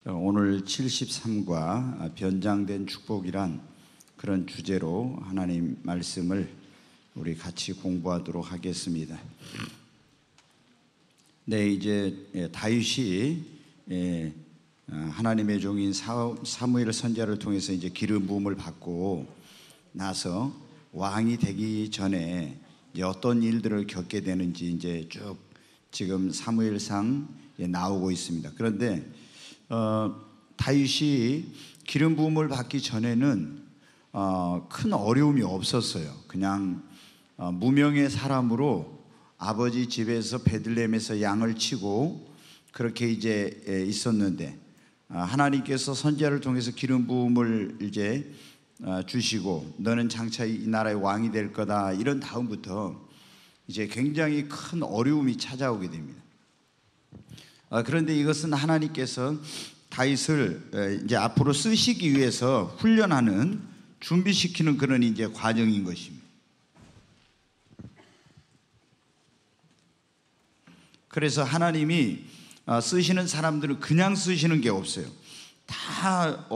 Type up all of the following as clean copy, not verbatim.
오늘 73과 변장된 축복이란 그런 주제로 하나님 말씀을 우리 같이 공부하도록 하겠습니다. 네, 이제 다윗이 하나님의 종인 사무엘 선지자를 통해서 이제 기름 부음을 받고 나서 왕이 되기 전에 이제 어떤 일들을 겪게 되는지 이제 쭉 지금 사무엘상 나오고 있습니다. 그런데 다윗이 기름 부음을 받기 전에는 큰 어려움이 없었어요. 그냥 무명의 사람으로 아버지 집에서 베들레헴에서 양을 치고 그렇게 이제 있었는데 하나님께서 선지자를 통해서 기름 부음을 이제 주시고 너는 장차 이 나라의 왕이 될 거다 이런 다음부터 이제 굉장히 큰 어려움이 찾아오게 됩니다. 그런데 이것은 하나님께서 다윗을 이제 앞으로 쓰시기 위해서 훈련하는 준비시키는 그런 이제 과정인 것입니다. 그래서 하나님이 쓰시는 사람들은 그냥 쓰시는 게 없어요. 다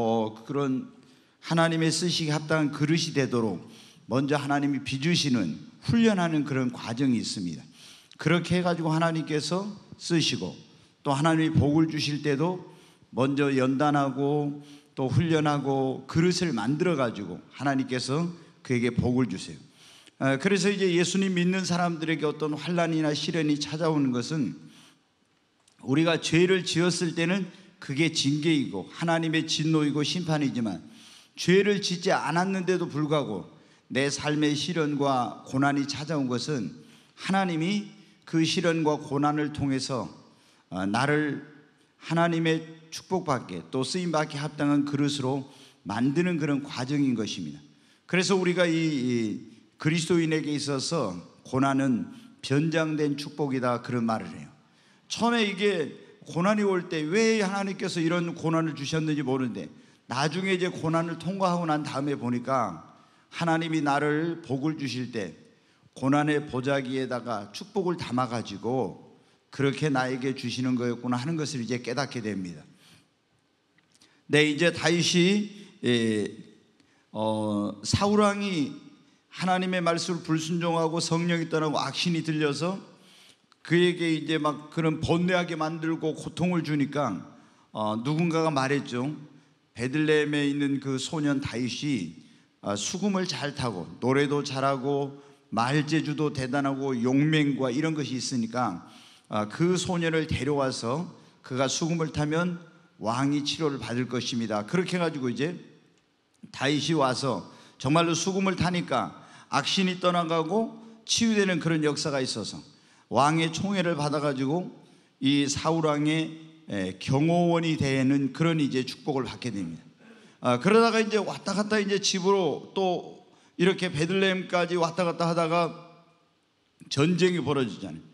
그런 하나님의 쓰시기 합당한 그릇이 되도록 먼저 하나님이 빚으시는 훈련하는 그런 과정이 있습니다. 그렇게 해가지고 하나님께서 쓰시고 또 하나님이 복을 주실 때도 먼저 연단하고 또 훈련하고 그릇을 만들어 가지고 하나님께서 그에게 복을 주세요. 그래서 이제 예수님 믿는 사람들에게 어떤 환난이나 시련이 찾아오는 것은 우리가 죄를 지었을 때는 그게 징계이고 하나님의 진노이고 심판이지만 죄를 짓지 않았는데도 불구하고 내 삶의 시련과 고난이 찾아온 것은 하나님이 그 시련과 고난을 통해서 나를 하나님의 축복받게 또 쓰임받게 합당한 그릇으로 만드는 그런 과정인 것입니다. 그래서 우리가 이 그리스도인에게 있어서 고난은 변장된 축복이다 그런 말을 해요. 처음에 이게 고난이 올 때 왜 하나님께서 이런 고난을 주셨는지 모르는데 나중에 이제 고난을 통과하고 난 다음에 보니까 하나님이 나를 복을 주실 때 고난의 보자기에다가 축복을 담아가지고 그렇게 나에게 주시는 거였구나 하는 것을 이제 깨닫게 됩니다. 네, 이제 다윗이 사울왕이 하나님의 말씀을 불순종하고 성령이 떠나고 악신이 들려서 그에게 이제 막 그런 번뇌하게 만들고 고통을 주니까 누군가가 말했죠. 베들레헴에 있는 그 소년 다윗이 수금을 잘 타고 노래도 잘하고 말재주도 대단하고 용맹과 이런 것이 있으니까 그 소년을 데려와서 그가 수금을 타면 왕이 치료를 받을 것입니다. 그렇게 해가지고 이제 다윗이 와서 정말로 수금을 타니까 악신이 떠나가고 치유되는 그런 역사가 있어서 왕의 총애를 받아가지고 이 사울왕의 경호원이 되는 그런 이제 축복을 받게 됩니다. 그러다가 이제 왔다 갔다 이제 집으로 또 이렇게 베들레헴까지 왔다 갔다 하다가 전쟁이 벌어지잖아요.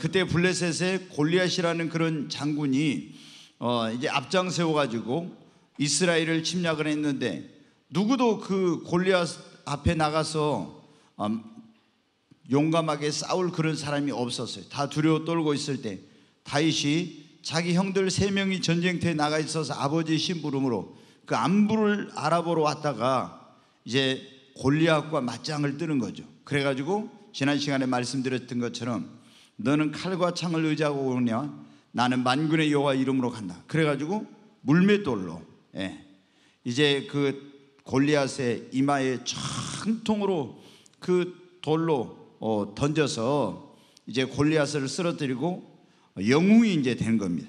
그때 블레셋의 골리앗이라는 그런 장군이 이제 앞장 세워가지고 이스라엘을 침략을 했는데 누구도 그 골리앗 앞에 나가서 용감하게 싸울 그런 사람이 없었어요. 다 두려워 떨고 있을 때 다윗이 자기 형들 3명이 전쟁터에 나가 있어서 아버지의 심부름으로 그 안부를 알아보러 왔다가 이제 골리앗과 맞짱을 뜨는 거죠. 그래가지고 지난 시간에 말씀드렸던 것처럼 너는 칼과 창을 의지하고 오느냐 나는 만군의 여호와 이름으로 간다. 그래가지고 물맷돌로 이제 그 골리앗의 이마에 창통으로 그 돌로 던져서 이제 골리앗을 쓰러뜨리고 영웅이 이제 된 겁니다.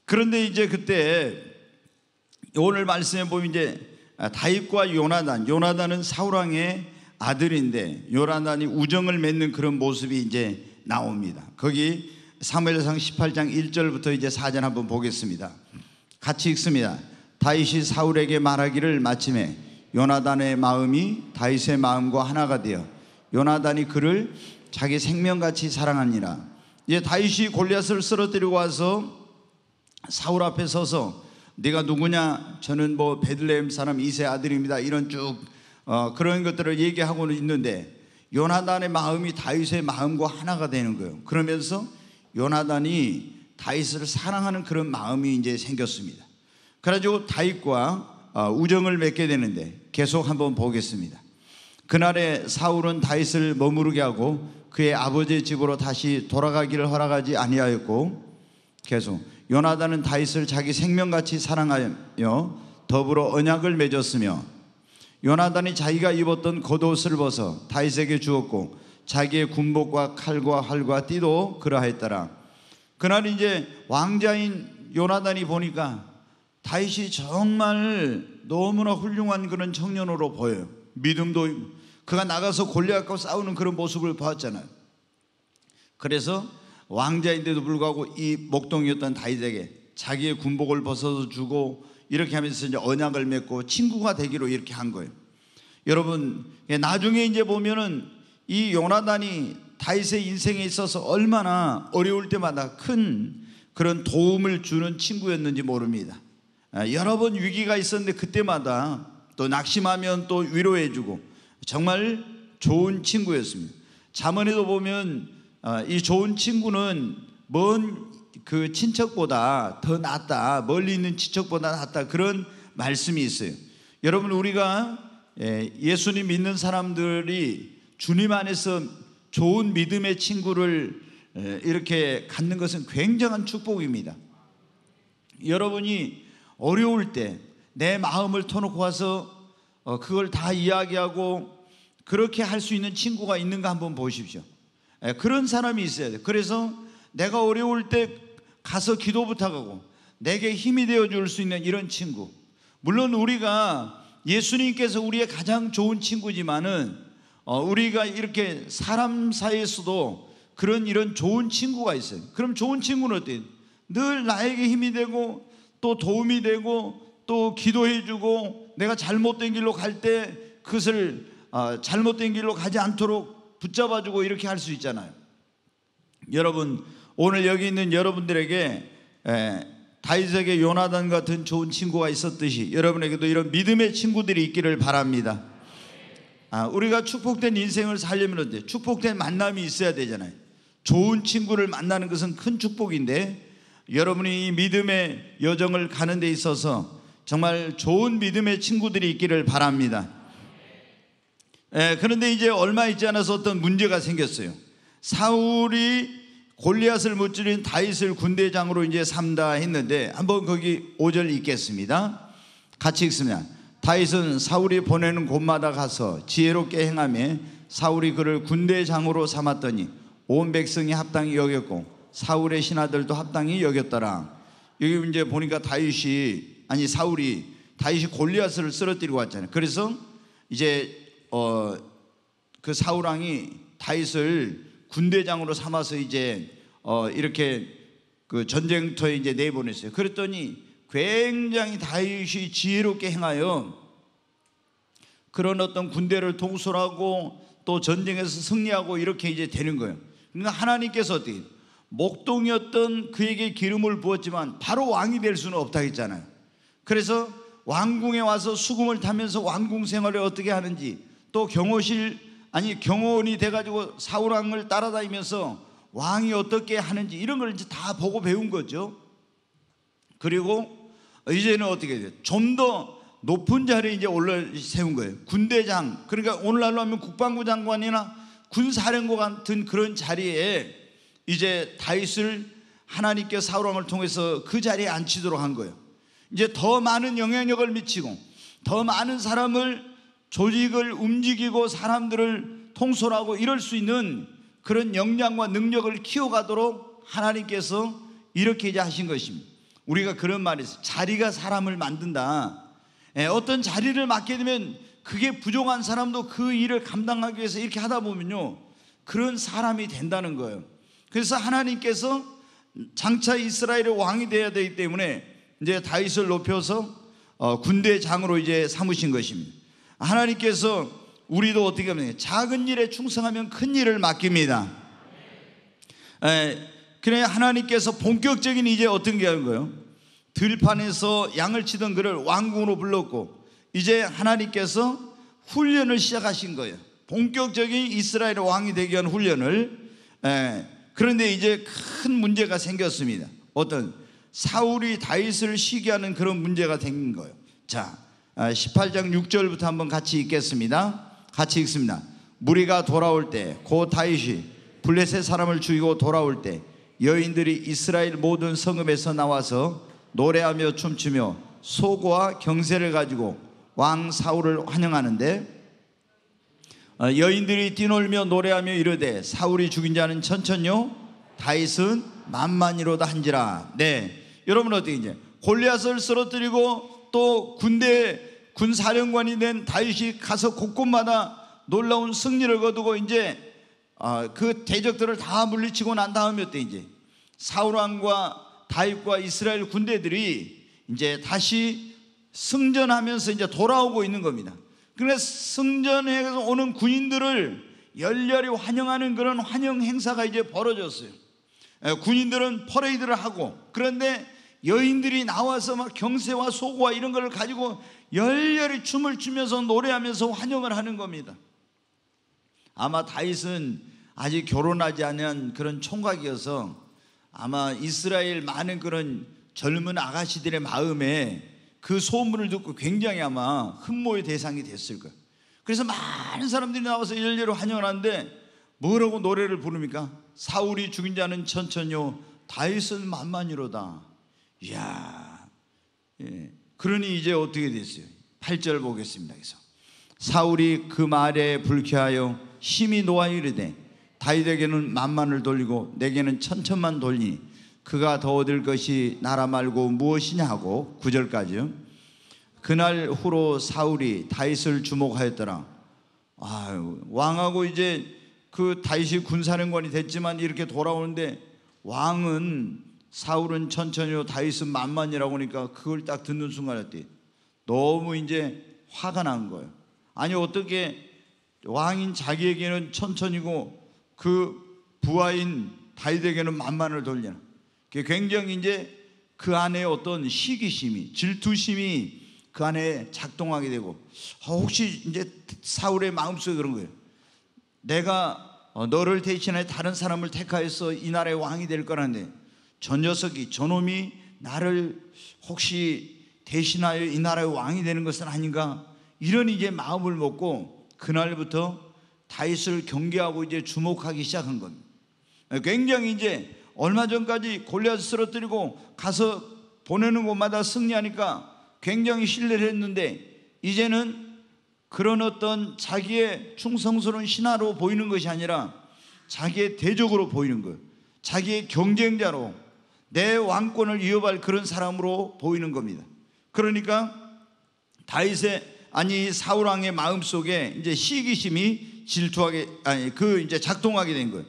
그런데 이제 그때 오늘 말씀에 보면 이제 다윗과 요나단은 사울왕의 아들인데 요나단이 우정을 맺는 그런 모습이 이제 나옵니다. 거기 사무엘상 18장 1절부터 이제 4절 한번 보겠습니다. 같이 읽습니다. 다윗이 사울에게 말하기를 마침에 요나단의 마음이 다윗의 마음과 하나가 되어 요나단이 그를 자기 생명같이 사랑하니라. 이제 다윗이 골리앗을 쓰러뜨리고 와서 사울 앞에 서서 네가 누구냐? 저는 뭐 베들레헴 사람 이세 아들입니다. 이런 쭉 그런 것들을 얘기하고는 있는데 요나단의 마음이 다윗의 마음과 하나가 되는 거예요. 그러면서 요나단이 다윗을 사랑하는 그런 마음이 이제 생겼습니다. 그래가지고 다윗과 우정을 맺게 되는데 계속 한번 보겠습니다. 그날에 사울은 다윗을 머무르게 하고 그의 아버지의 집으로 다시 돌아가기를 허락하지 아니하였고, 계속 요나단은 다윗을 자기 생명같이 사랑하여 더불어 언약을 맺었으며, 요나단이 자기가 입었던 겉옷을 벗어 다윗에게 주었고 자기의 군복과 칼과 활과 띠도 그러하였더라. 그날 이제 왕자인 요나단이 보니까 다윗이 정말 너무나 훌륭한 그런 청년으로 보여요. 믿음도 있고, 그가 나가서 골리앗과 싸우는 그런 모습을 봤잖아요. 그래서 왕자인데도 불구하고 이 목동이었던 다윗에게 자기의 군복을 벗어서 주고 이렇게 하면서 이제 언약을 맺고 친구가 되기로 이렇게 한 거예요. 여러분, 나중에 이제 보면은 이 요나단이 다윗의 인생에 있어서 얼마나 어려울 때마다 큰 그런 도움을 주는 친구였는지 모릅니다. 여러 번 위기가 있었는데 그때마다 또 낙심하면 또 위로해주고 정말 좋은 친구였습니다. 잠언에도 보면 이 좋은 친구는 먼 그 친척보다 더 낫다, 멀리 있는 친척보다 낫다, 그런 말씀이 있어요. 여러분, 우리가 예수님 믿는 사람들이 주님 안에서 좋은 믿음의 친구를 이렇게 갖는 것은 굉장한 축복입니다. 여러분이 어려울 때 내 마음을 터놓고 와서 그걸 다 이야기하고 그렇게 할 수 있는 친구가 있는가 한번 보십시오. 그런 사람이 있어야 돼요. 그래서 내가 어려울 때 가서 기도 부탁하고 내게 힘이 되어줄 수 있는 이런 친구. 물론 우리가 예수님께서 우리의 가장 좋은 친구지만은 우리가 이렇게 사람 사이에서도 이런 좋은 친구가 있어요. 그럼 좋은 친구는 어때요? 늘 나에게 힘이 되고 또 도움이 되고 또 기도해주고 내가 잘못된 길로 갈 때 그것을 잘못된 길로 가지 않도록 붙잡아주고 이렇게 할 수 있잖아요. 여러분, 오늘 여기 있는 여러분들에게 다윗에게 요나단 같은 좋은 친구가 있었듯이 여러분에게도 이런 믿음의 친구들이 있기를 바랍니다. 우리가 축복된 인생을 살려면 어때요? 축복된 만남이 있어야 되잖아요. 좋은 친구를 만나는 것은 큰 축복인데, 여러분이 이 믿음의 여정을 가는 데 있어서 정말 좋은 믿음의 친구들이 있기를 바랍니다. 그런데 이제 얼마 있지 않아서 어떤 문제가 생겼어요. 사울이 골리앗을 무찌른 다윗을 군대장으로 이제 삼다 했는데, 한번 거기 5절 읽겠습니다. 같이 읽습니다. 다윗은 사울이 보내는 곳마다 가서 지혜롭게 행하며 사울이 그를 군대장으로 삼았더니 온 백성이 합당히 여겼고 사울의 신하들도 합당히 여겼더라. 여기 이제 보니까 사울이 다윗이 골리앗을 쓰러뜨리고 왔잖아요. 그래서 이제 그 사울 왕이 다윗을 군대장으로 삼아서 이제 이렇게 그 전쟁터에 이제 내보냈어요. 그랬더니 굉장히 다윗이 지혜롭게 행하여 그런 어떤 군대를 통솔하고 또 전쟁에서 승리하고 이렇게 이제 되는 거예요. 그러니까 하나님께서 어떻게 목동이었던 그에게 기름을 부었지만 바로 왕이 될 수는 없다 했잖아요. 그래서 왕궁에 와서 수금을 타면서 왕궁 생활을 어떻게 하는지, 또 경호원이 돼가지고 사울왕을 따라다니면서 왕이 어떻게 하는지 이런 걸 이제 다 보고 배운 거죠. 그리고 이제는 어떻게 돼요? 좀 더 높은 자리에 이제 올라 세운 거예요. 군대장, 그러니까 오늘날로 하면 국방부 장관이나 군사령관 같은 그런 자리에 이제 다윗을 하나님께 사울왕을 통해서 그 자리에 앉히도록 한 거예요. 이제 더 많은 영향력을 미치고 더 많은 사람을, 조직을 움직이고 사람들을 통솔하고 이럴 수 있는 그런 역량과 능력을 키워가도록 하나님께서 이렇게 이제 하신 것입니다. 우리가 그런 말이 있어요. 자리가 사람을 만든다. 어떤 자리를 맡게 되면 그게 부족한 사람도 그 일을 감당하기 위해서 이렇게 하다 보면요, 그런 사람이 된다는 거예요. 그래서 하나님께서 장차 이스라엘의 왕이 되어야 되기 때문에 이제 다윗을 높여서 군대장으로 이제 삼으신 것입니다. 하나님께서 우리도 어떻게 하면 작은 일에 충성하면 큰 일을 맡깁니다. 그래 하나님께서 본격적인 이제 어떤 게 하는 거예요? 들판에서 양을 치던 그를 왕궁으로 불렀고 이제 하나님께서 훈련을 시작하신 거예요. 본격적인 이스라엘의 왕이 되기 위한 훈련을. 그런데 이제 큰 문제가 생겼습니다. 어떤 사울이 다윗을 시기하는 그런 문제가 생긴 거예요. 자, 18장 6절부터 한번 같이 읽겠습니다. 같이 읽습니다. 무리가 돌아올 때 곧 다윗이 블레셋 사람을 죽이고 돌아올 때 여인들이 이스라엘 모든 성읍에서 나와서 노래하며 춤추며 소고와 경세를 가지고 왕 사울을 환영하는데, 여인들이 뛰놀며 노래하며 이르되 사울이 죽인 자는 천천요 다윗은 만만이로다 한지라. 네, 여러분 어떻게 이제 골리앗을 쓰러뜨리고 또 군 사령관이 된 다윗이 가서 곳곳마다 놀라운 승리를 거두고 이제 그 대적들을 다 물리치고 난 다음에 어때 이제 사울 왕과 다윗과 이스라엘 군대들이 이제 다시 승전하면서 이제 돌아오고 있는 겁니다. 그래서 승전에서 오는 군인들을 열렬히 환영하는 그런 환영 행사가 이제 벌어졌어요. 군인들은 퍼레이드를 하고, 그런데 여인들이 나와서 막 경세와 소고와 이런 걸 가지고 열렬히 춤을 추면서 노래하면서 환영을 하는 겁니다. 아마 다윗은 아직 결혼하지 않은 그런 총각이어서 아마 이스라엘 많은 그런 젊은 아가씨들의 마음에 그 소문을 듣고 굉장히 아마 흠모의 대상이 됐을 거예요. 그래서 많은 사람들이 나와서 열렬히 환영을 하는데 뭐라고 노래를 부릅니까? 사울이 죽인 자는 천천히요 다윗은 만만이로다. 이야, 예. 그러니 이제 어떻게 됐어요? 8절 보겠습니다. 그래서 사울이 그 말에 불쾌하여 심히 노하여 이르되 다윗에게는 만만을 돌리고 내게는 천천만 돌리니 그가 더 얻을 것이 나라 말고 무엇이냐 하고 9절까지요. 그날 후로 사울이 다윗을 주목하였더라. 왕하고 이제 그 다윗이 군사령관이 됐지만 이렇게 돌아오는데 왕은 사울은 천천히요 다윗은 만만이라고 하니까 그걸 딱 듣는 순간에 너무 이제 화가 난 거예요. 아니 어떻게 왕인 자기에게는 천천히고 그 부하인 다윗에게는 만만을 돌리나. 굉장히 이제 그 안에 어떤 시기심이, 질투심이 그 안에 작동하게 되고, 혹시 이제 사울의 마음속에 그런 거예요. 내가 너를 대신해 다른 사람을 택하여서 이 나라의 왕이 될 거라는데 저 녀석이, 저놈이 나를 혹시 대신하여 이 나라의 왕이 되는 것은 아닌가, 이런 이제 마음을 먹고 그날부터 다윗을 경계하고 이제 주목하기 시작한 겁니다. 굉장히 이제 얼마 전까지 골리앗을 쓰러뜨리고 가서 보내는 곳마다 승리하니까 굉장히 신뢰를 했는데 이제는 그런 어떤 자기의 충성스러운 신하로 보이는 것이 아니라 자기의 대적으로 보이는 거예요. 자기의 경쟁자로, 내 왕권을 이어갈 그런 사람으로 보이는 겁니다. 그러니까 사울 왕의 마음속에 이제 시기심이 이제 작동하게 된 거예요.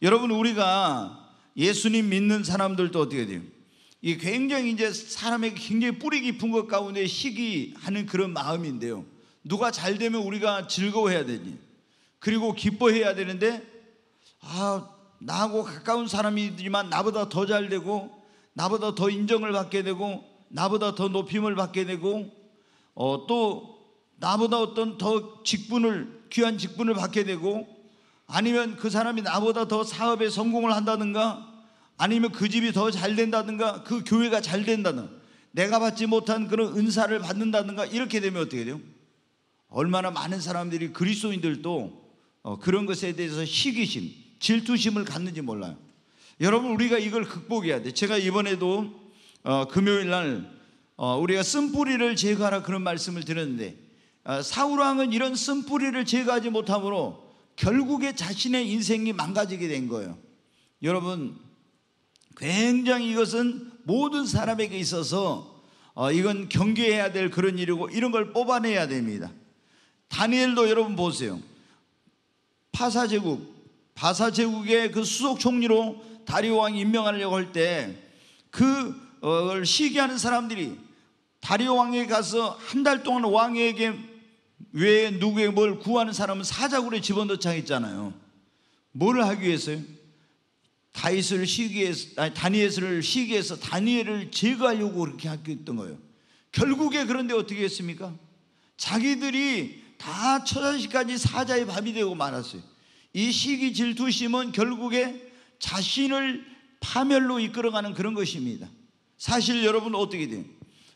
여러분, 우리가 예수님 믿는 사람들도 어떻게 돼요? 이 굉장히 이제 사람에게 굉장히 뿌리 깊은 것 가운데 시기하는 그런 마음인데요. 누가 잘 되면 우리가 즐거워해야 되니, 그리고 기뻐해야 되는데, 나하고 가까운 사람이지만 나보다 더 잘 되고, 나보다 더 인정을 받게 되고, 나보다 더 높임을 받게 되고, 또 나보다 어떤 더 귀한 직분을 받게 되고, 아니면 그 사람이 나보다 더 사업에 성공을 한다든가, 아니면 그 집이 더 잘 된다든가, 그 교회가 잘 된다든가, 내가 받지 못한 그런 은사를 받는다든가, 이렇게 되면 어떻게 돼요? 얼마나 많은 사람들이, 그리스도인들도 그런 것에 대해서 시기심, 질투심을 갖는지 몰라요. 여러분, 우리가 이걸 극복해야 돼. 제가 이번에도 금요일 날 우리가 쓴뿌리를 제거하라 그런 말씀을 드렸는데, 사울왕은 이런 쓴뿌리를 제거하지 못함으로 결국에 자신의 인생이 망가지게 된 거예요. 여러분, 굉장히 이것은 모든 사람에게 있어서 이건 경계해야 될 그런 일이고, 이런 걸 뽑아내야 됩니다. 다니엘도 여러분 보세요. 바사제국의 그 수석 총리로 다리오 왕이 임명하려고 할 때 그걸 시기하는 사람들이 다리오 왕에게 가서 한 달 동안 왕에게 왜 누구에게 뭘 구하는 사람은 사자굴에 집어넣자 했잖아요. 뭘 하기 위해서요? 다니엘을 시기해서 다니엘을 제거하려고 그렇게 했던 거예요. 결국에 그런데 어떻게 했습니까? 자기들이 다 처자식까지 사자의 밥이 되고 말았어요. 이 시기 질투심은 결국에 자신을 파멸로 이끌어가는 그런 것입니다. 사실 여러분 어떻게 돼요?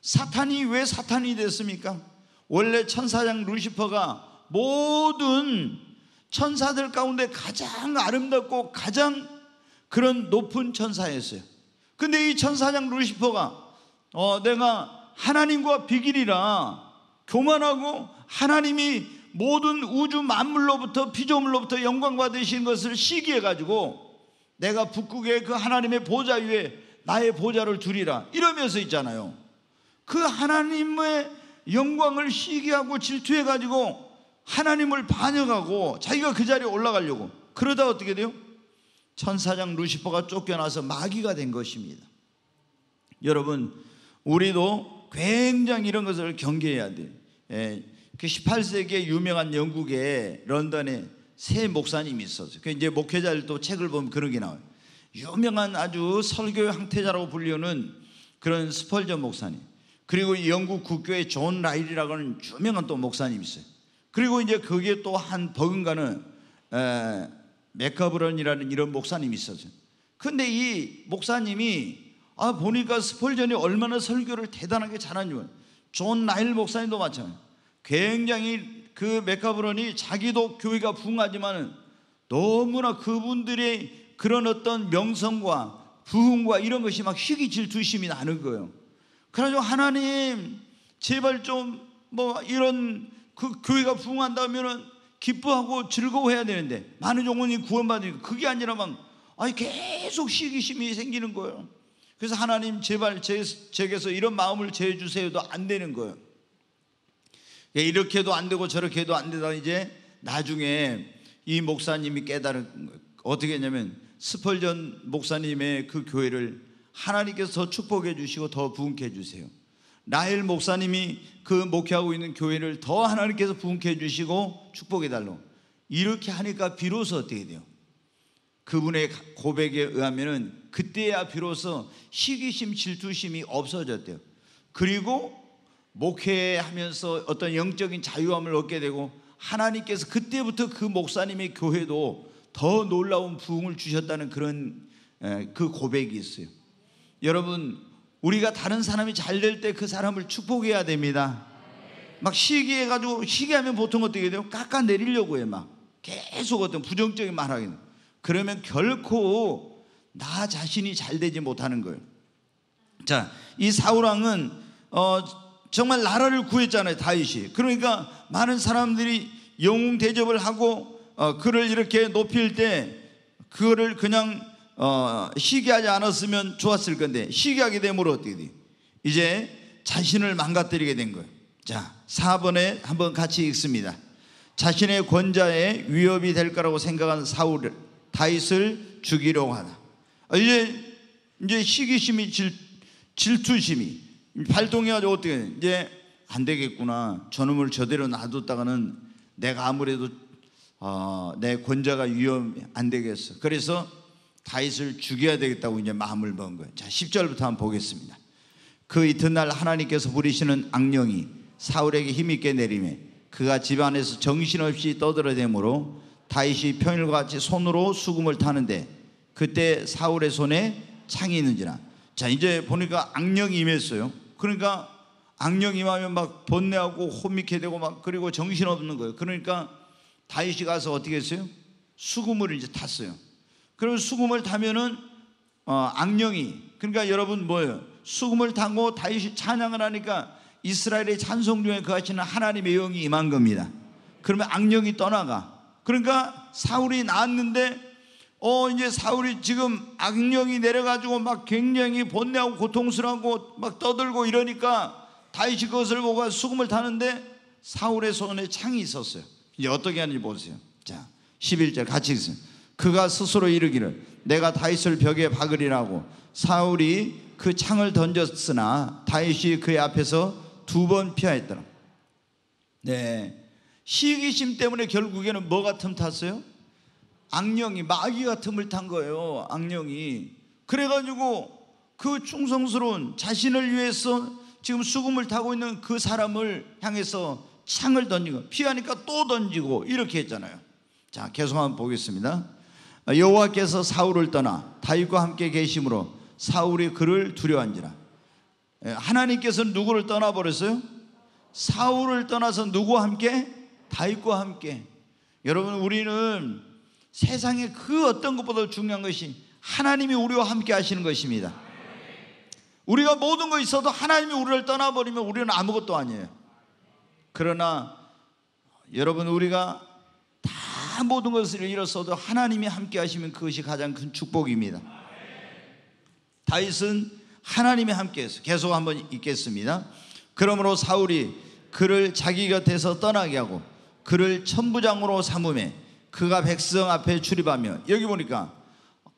사탄이 왜 사탄이 됐습니까? 원래 천사장 루시퍼가 모든 천사들 가운데 가장 아름답고 가장 그런 높은 천사였어요. 근데 이 천사장 루시퍼가 내가 하나님과 비기리라 교만하고 하나님이 모든 우주 만물로부터 피조물로부터 영광 받으신 것을 시기해가지고 내가 북극의 그 하나님의 보좌 위에 나의 보좌를 두리라 이러면서 있잖아요. 그 하나님의 영광을 시기하고 질투해가지고 하나님을 반역하고 자기가 그 자리에 올라가려고 그러다 어떻게 돼요? 천사장 루시퍼가 쫓겨나서 마귀가 된 것입니다. 여러분 우리도 굉장히 이런 것을 경계해야 돼요. 그 18세기에 유명한 영국의 런던에 세 목사님이 있었어요. 그 이제 목회자들도 책을 보면 그런 게 나와요. 유명한 아주 설교의 황태자라고 불리는 그런 스펄전 목사님, 그리고 영국 국교의 존 라일이라고 하는 유명한 또 목사님이 있어요. 그리고 이제 거기에 또 한 버금가는 맥카브런이라는 이런 목사님이 있었어요. 근데 이 목사님이 보니까 스펄전이 얼마나 설교를 대단하게 잘하는지, 존 라일 목사님도 마찬가지예요. 굉장히 그 맥카브런이 자기도 교회가 부흥하지만 너무나 그분들의 그런 어떤 명성과 부흥과 이런 것이 막 희귀 질투심이 나는 거예요. 그래가지고 하나님 제발 좀 뭐 이런 그 교회가 부흥한다면은 기뻐하고 즐거워해야 되는데 많은 영혼이 구원받으니까 그게 아니라 막 계속 시기심이 생기는 거예요. 그래서 하나님 제발 제게서 이런 마음을 제해주세요도 안 되는 거예요. 이렇게도 안 되고 저렇게도 안 되다 이제 나중에 이 목사님이 깨달은 거예요. 어떻게 했냐면 스펄전 목사님의 그 교회를 하나님께서 더 축복해 주시고 더 부흥케 해주세요. 라헬 목사님이 그 목회하고 있는 교회를 더 하나님께서 부흥케 해주시고 축복해 달라고 이렇게 하니까 비로소 어떻게 돼요? 그분의 고백에 의하면은 그때야 비로소 시기심 질투심이 없어졌대요. 그리고 목회하면서 어떤 영적인 자유함을 얻게 되고 하나님께서 그때부터 그 목사님의 교회도 더 놀라운 부흥을 주셨다는 그런 그 고백이 있어요. 여러분 우리가 다른 사람이 잘 될 때 그 사람을 축복해야 됩니다. 막 시기해가지고 시기하면 보통 어떻게 돼요? 깎아내리려고 해. 막 계속 어떤 부정적인 말하게 돼요. 그러면 결코 나 자신이 잘 되지 못하는 거예요. 자, 이 사울왕은 정말 나라를 구했잖아요. 다윗이. 그러니까 많은 사람들이 영웅 대접을 하고 그를 이렇게 높일 때 그거를 그냥 시기하지 않았으면 좋았을 건데 시기하게 되므로 어떻게 돼요? 이제 자신을 망가뜨리게 된 거예요. 자, 4번에 한번 같이 읽습니다. 자신의 권좌에 위협이 될 거라고 생각한 사울 다윗을 죽이려고 하다. 이제 시기심이 질투심이 발동해가지고 어떻게 해? 이제 안 되겠구나. 저놈을 저대로 놔뒀다가는 내가 아무래도 내 권좌가 위험이 안 되겠어. 그래서 다윗을 죽여야 되겠다고 이제 마음을 먹은 거예요. 자, 10절부터 한번 보겠습니다. 그 이튿날 하나님께서 부리시는 악령이 사울에게 힘있게 내리매 그가 집안에서 정신없이 떠들어대므로 다윗이 평일과 같이 손으로 수금을 타는데 그때 사울의 손에 창이 있는지라. 자, 이제 보니까 악령이 임했어요. 그러니까 악령이 임하면 막 번뇌하고 혼미케 되고 막 그리고 정신없는 거예요. 그러니까 다윗이 가서 어떻게 했어요? 수금을 이제 탔어요. 그리고 수금을 타면은 악령이, 그러니까 여러분 뭐예요? 수금을 타고 다윗이 찬양을 하니까 이스라엘의 찬송 중에 그 하시는 하나님의 영이 임한 겁니다. 그러면 악령이 떠나가. 그러니까 사울이 나왔는데 이제 사울이 지금 악령이 내려가지고 막 굉장히 번뇌하고 고통스러워하고 막 떠들고 이러니까 다윗이 그것을 보고 수금을 타는데 사울의 손에 창이 있었어요. 이제 어떻게 하는지 보세요. 자, 11절 같이 읽습니다. 그가 스스로 이르기를 내가 다윗을 벽에 박으리라고 사울이 그 창을 던졌으나 다윗이 그의 앞에서 2번 피하였더라. 네, 시기심 때문에 결국에는 뭐가 틈탔어요? 악령이, 마귀가 틈을 탄 거예요. 악령이. 그래가지고 그 충성스러운 자신을 위해서 지금 수금을 타고 있는 그 사람을 향해서 창을 던지고 피하니까 또 던지고 이렇게 했잖아요. 자, 계속 한번 보겠습니다. 여호와께서 사울을 떠나 다윗과 함께 계심으로 사울이 그를 두려워한지라. 하나님께서는 누구를 떠나버렸어요? 사울을 떠나서 누구와 함께? 다윗과 함께. 여러분, 우리는 세상의 그 어떤 것보다 중요한 것이 하나님이 우리와 함께 하시는 것입니다. 우리가 모든 거 있어도 하나님이 우리를 떠나버리면 우리는 아무것도 아니에요. 그러나 여러분, 우리가 다 모든 것을 잃었어도 하나님이 함께 하시면 그것이 가장 큰 축복입니다. 다윗은 하나님이 함께 해서 계속 한번 읽겠습니다. 그러므로 사울이 그를 자기 곁에서 떠나게 하고 그를 천부장으로 삼음에 그가 백성 앞에 출입하며, 여기 보니까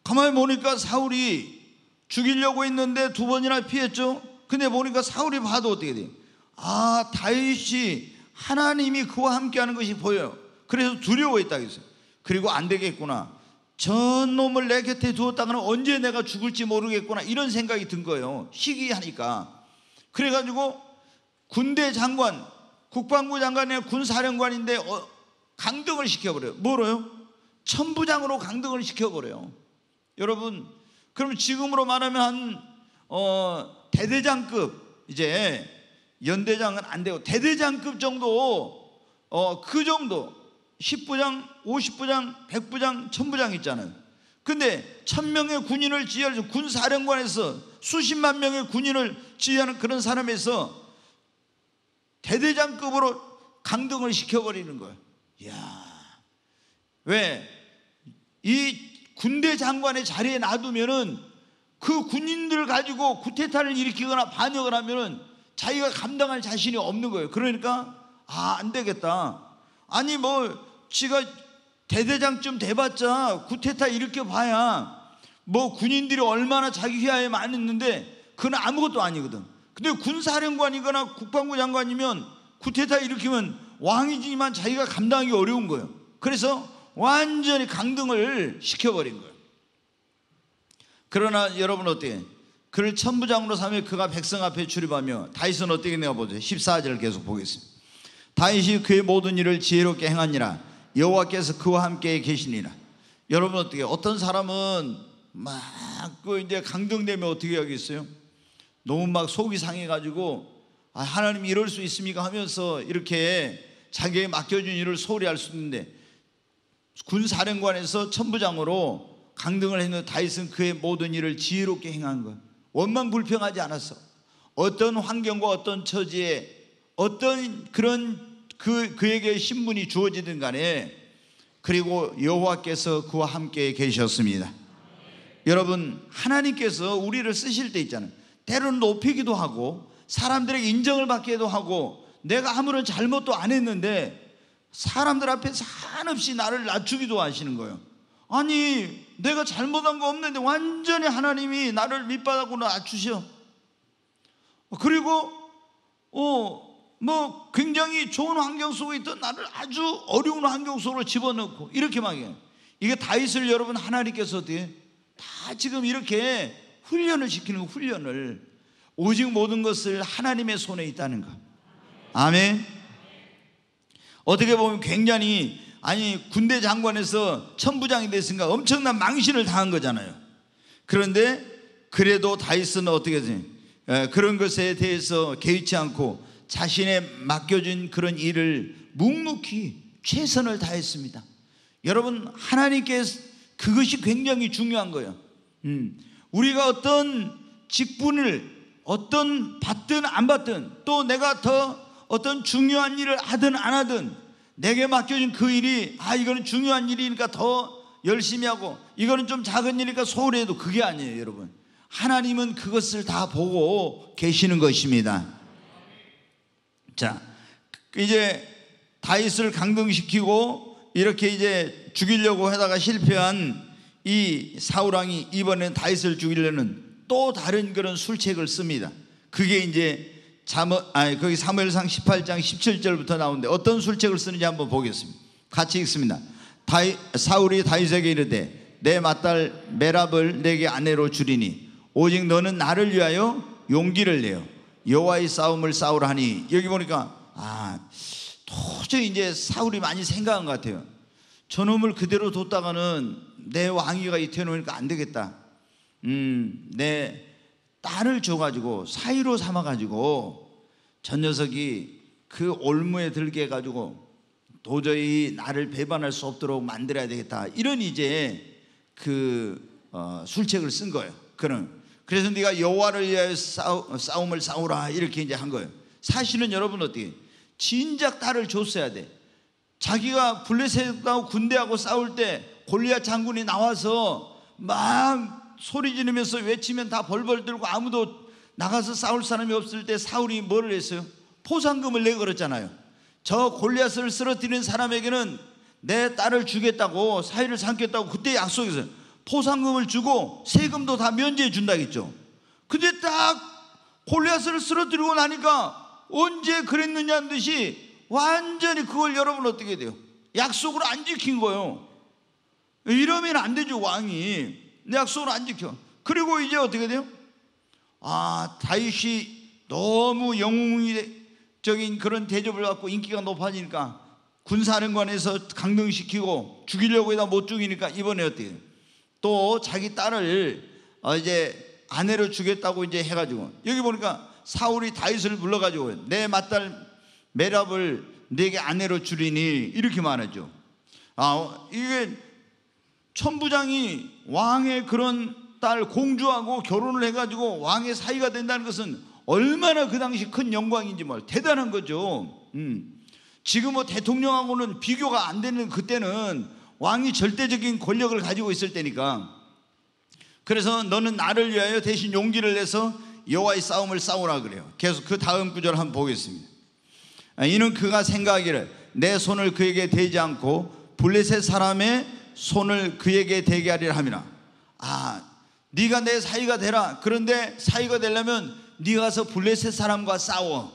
가만히 보니까 사울이 죽이려고 했는데 두 번이나 피했죠. 근데 보니까 사울이 봐도 어떻게 돼요? 아, 다윗이 하나님이 그와 함께하는 것이 보여요. 그래서 두려워했다 그랬어요. 그리고 안 되겠구나, 전 놈을 내 곁에 두었다가는 언제 내가 죽을지 모르겠구나, 이런 생각이 든 거예요. 희귀하니까. 그래가지고 군대 장관, 국방부 장관의 군사령관인데 강등을 시켜버려요. 뭐로요? 천부장으로 강등을 시켜버려요. 여러분, 그럼 지금으로 말하면 한 대대장급, 이제 연대장은 안 되고 대대장급 정도, 그 정도 10부장, 50부장, 100부장, 1000부장 있잖아요. 근데 1000명의 군인을 지휘하는 군사령관에서 수십만 명의 군인을 지휘하는 그런 사람에서 대대장급으로 강등을 시켜버리는 거예요. 이야, 왜? 이 군대 장관의 자리에 놔두면은 그 군인들 가지고 쿠데타를 일으키거나 반역을 하면은 자기가 감당할 자신이 없는 거예요. 그러니까 안 되겠다. 아니 지가 대대장쯤 돼봤자 쿠데타 일으켜봐야 군인들이 얼마나 자기 휘하에 많았는데 그건 아무것도 아니거든. 근데 군사령관이거나 국방부 장관이면 쿠데타 일으키면 왕이지만 자기가 감당하기 어려운 거예요. 그래서 완전히 강등을 시켜버린 거예요. 그러나 여러분 어때요? 그를 천부장으로 삼며 그가 백성 앞에 출입하며, 다윗은 어떻게 내가 보세요. 14절 계속 보겠습니다. 다윗이 그의 모든 일을 지혜롭게 행하니라 여호와께서 그와 함께 계시니라. 여러분 어떻게, 어떤 사람은 이제 강등되면 어떻게 하겠어요? 너무 속이 상해가지고 하나님 이럴 수 있습니까 하면서 이렇게 자기에게 맡겨준 일을 소홀히 할 수 있는데, 군사령관에서 천부장으로 강등을 했는데 다윗은 그의 모든 일을 지혜롭게 행한 것, 원망 불평하지 않았어. 어떤 환경과 어떤 처지에 어떤 그런 그에게 신분이 주어지든 간에, 그리고 여호와께서 그와 함께 계셨습니다. 여러분, 하나님께서 우리를 쓰실 때 있잖아요. 때로는 높이기도 하고 사람들에게 인정을 받기도 하고, 내가 아무런 잘못도 안 했는데 사람들 앞에서 한없이 나를 낮추기도 하시는 거예요. 아니, 내가 잘못한 거 없는데 완전히 하나님이 나를 밑바닥으로 낮추셔. 그리고 굉장히 좋은 환경 속에 있던 나를 아주 어려운 환경 속으로 집어넣고 이렇게 막 해요. 이게 다윗을 여러분 하나님께서 어떻게 다 지금 이렇게 훈련을 시키는, 훈련을, 오직 모든 것을 하나님의 손에 있다는 거. 아멘. 어떻게 보면 굉장히, 군대 장관에서 천부장이 됐으니까 엄청난 망신을 당한 거잖아요. 그런데 그래도 다윗은 어떻게 해요? 그런 것에 대해서 개의치 않고 자신의 맡겨진 그런 일을 묵묵히 최선을 다했습니다. 여러분, 하나님께 그것이 굉장히 중요한 거예요. 우리가 어떤 직분을 받든 안 받든, 또 내가 더 어떤 중요한 일을 하든 안 하든, 내게 맡겨진 그 일이 이거는 중요한 일이니까 더 열심히 하고, 이거는 좀 작은 일이니까 소홀히 해도 그게 아니에요. 여러분, 하나님은 그것을 다 보고 계시는 것입니다. 자, 이제 다윗을 강등시키고 이렇게 이제 죽이려고 하다가 실패한 이 사울왕이 이번엔 다윗을 죽이려는 또 다른 그런 술책을 씁니다. 그게 이제 거기 사무엘상 18장 17절부터 나오는데, 어떤 술책을 쓰는지 한번 보겠습니다. 같이 읽습니다. 사울이 다윗에게 이르되 내 맏딸 메랍을 내게 아내로 주리니 오직 너는 나를 위하여 용기를 내어 여호와의 싸움을 싸우라 하니. 여기 보니까 도저히 이제 사울이 많이 생각한 것 같아요. 저놈을 그대로 뒀다가는 내 왕위가 이태놓으니까 안 되겠다. 내 딸을 줘가지고 사위로 삼아가지고 전 녀석이 그 올무에 들게 해가지고 도저히 나를 배반할 수 없도록 만들어야 되겠다, 이런 이제 술책을 쓴 거예요. 그래서 네가 여호와를 위하여 싸움을 싸우라, 이렇게 이제 한 거예요. 사실은 여러분 어떻게 진작 딸을 줬어야 돼. 자기가 블레셋하고 군대하고 싸울 때 골리앗 장군이 나와서 막 소리 지르면서 외치면 다 벌벌 들고 아무도 나가서 싸울 사람이 없을 때 사울이 뭐를 했어요? 포상금을 내걸었잖아요. 저 골리앗을 쓰러뜨리는 사람에게는 내 딸을 주겠다고, 사위를 삼겠다고 그때 약속했어요. 포상금을 주고 세금도 다 면제해 준다겠죠. 근데 딱 골리앗을 쓰러뜨리고 나니까 언제 그랬느냐는 듯이 완전히 그걸 여러분 어떻게 돼요? 약속을 안 지킨 거예요. 이러면 안 되죠. 왕이 약속을 안 지켜. 그리고 이제 어떻게 돼요? 다윗이 너무 영웅적인 그런 대접을 받고 인기가 높아지니까 군사령관에서 강등시키고 죽이려고 해도 못 죽이니까 이번에 어떻게 해요? 또 자기 딸을 이제 아내로 주겠다고 이제 해가지고, 여기 보니까 사울이 다윗을 불러가지고 내 맏딸 메랍을 내게 아내로 주리니, 이렇게 말하죠. 이게 천부장이 왕의 그런 딸 공주하고 결혼을 해가지고 왕의 사위가 된다는 것은 얼마나 그 당시 큰 영광인지 대단한 거죠. 지금 뭐 대통령하고는 비교가 안 되는, 그때는 왕이 절대적인 권력을 가지고 있을 때니까. 그래서 너는 나를 위하여 대신 용기를 내서 여호와의 싸움을 싸우라 그래요. 계속 그 다음 구절 한번 보겠습니다. 이는 그가 생각하기를 내 손을 그에게 대지 않고 블레셋 사람의 손을 그에게 대게 하리라 함이라. 네가 내 사위가 되라. 그런데 사위가 되려면 네가 가서 블레셋 사람과 싸워.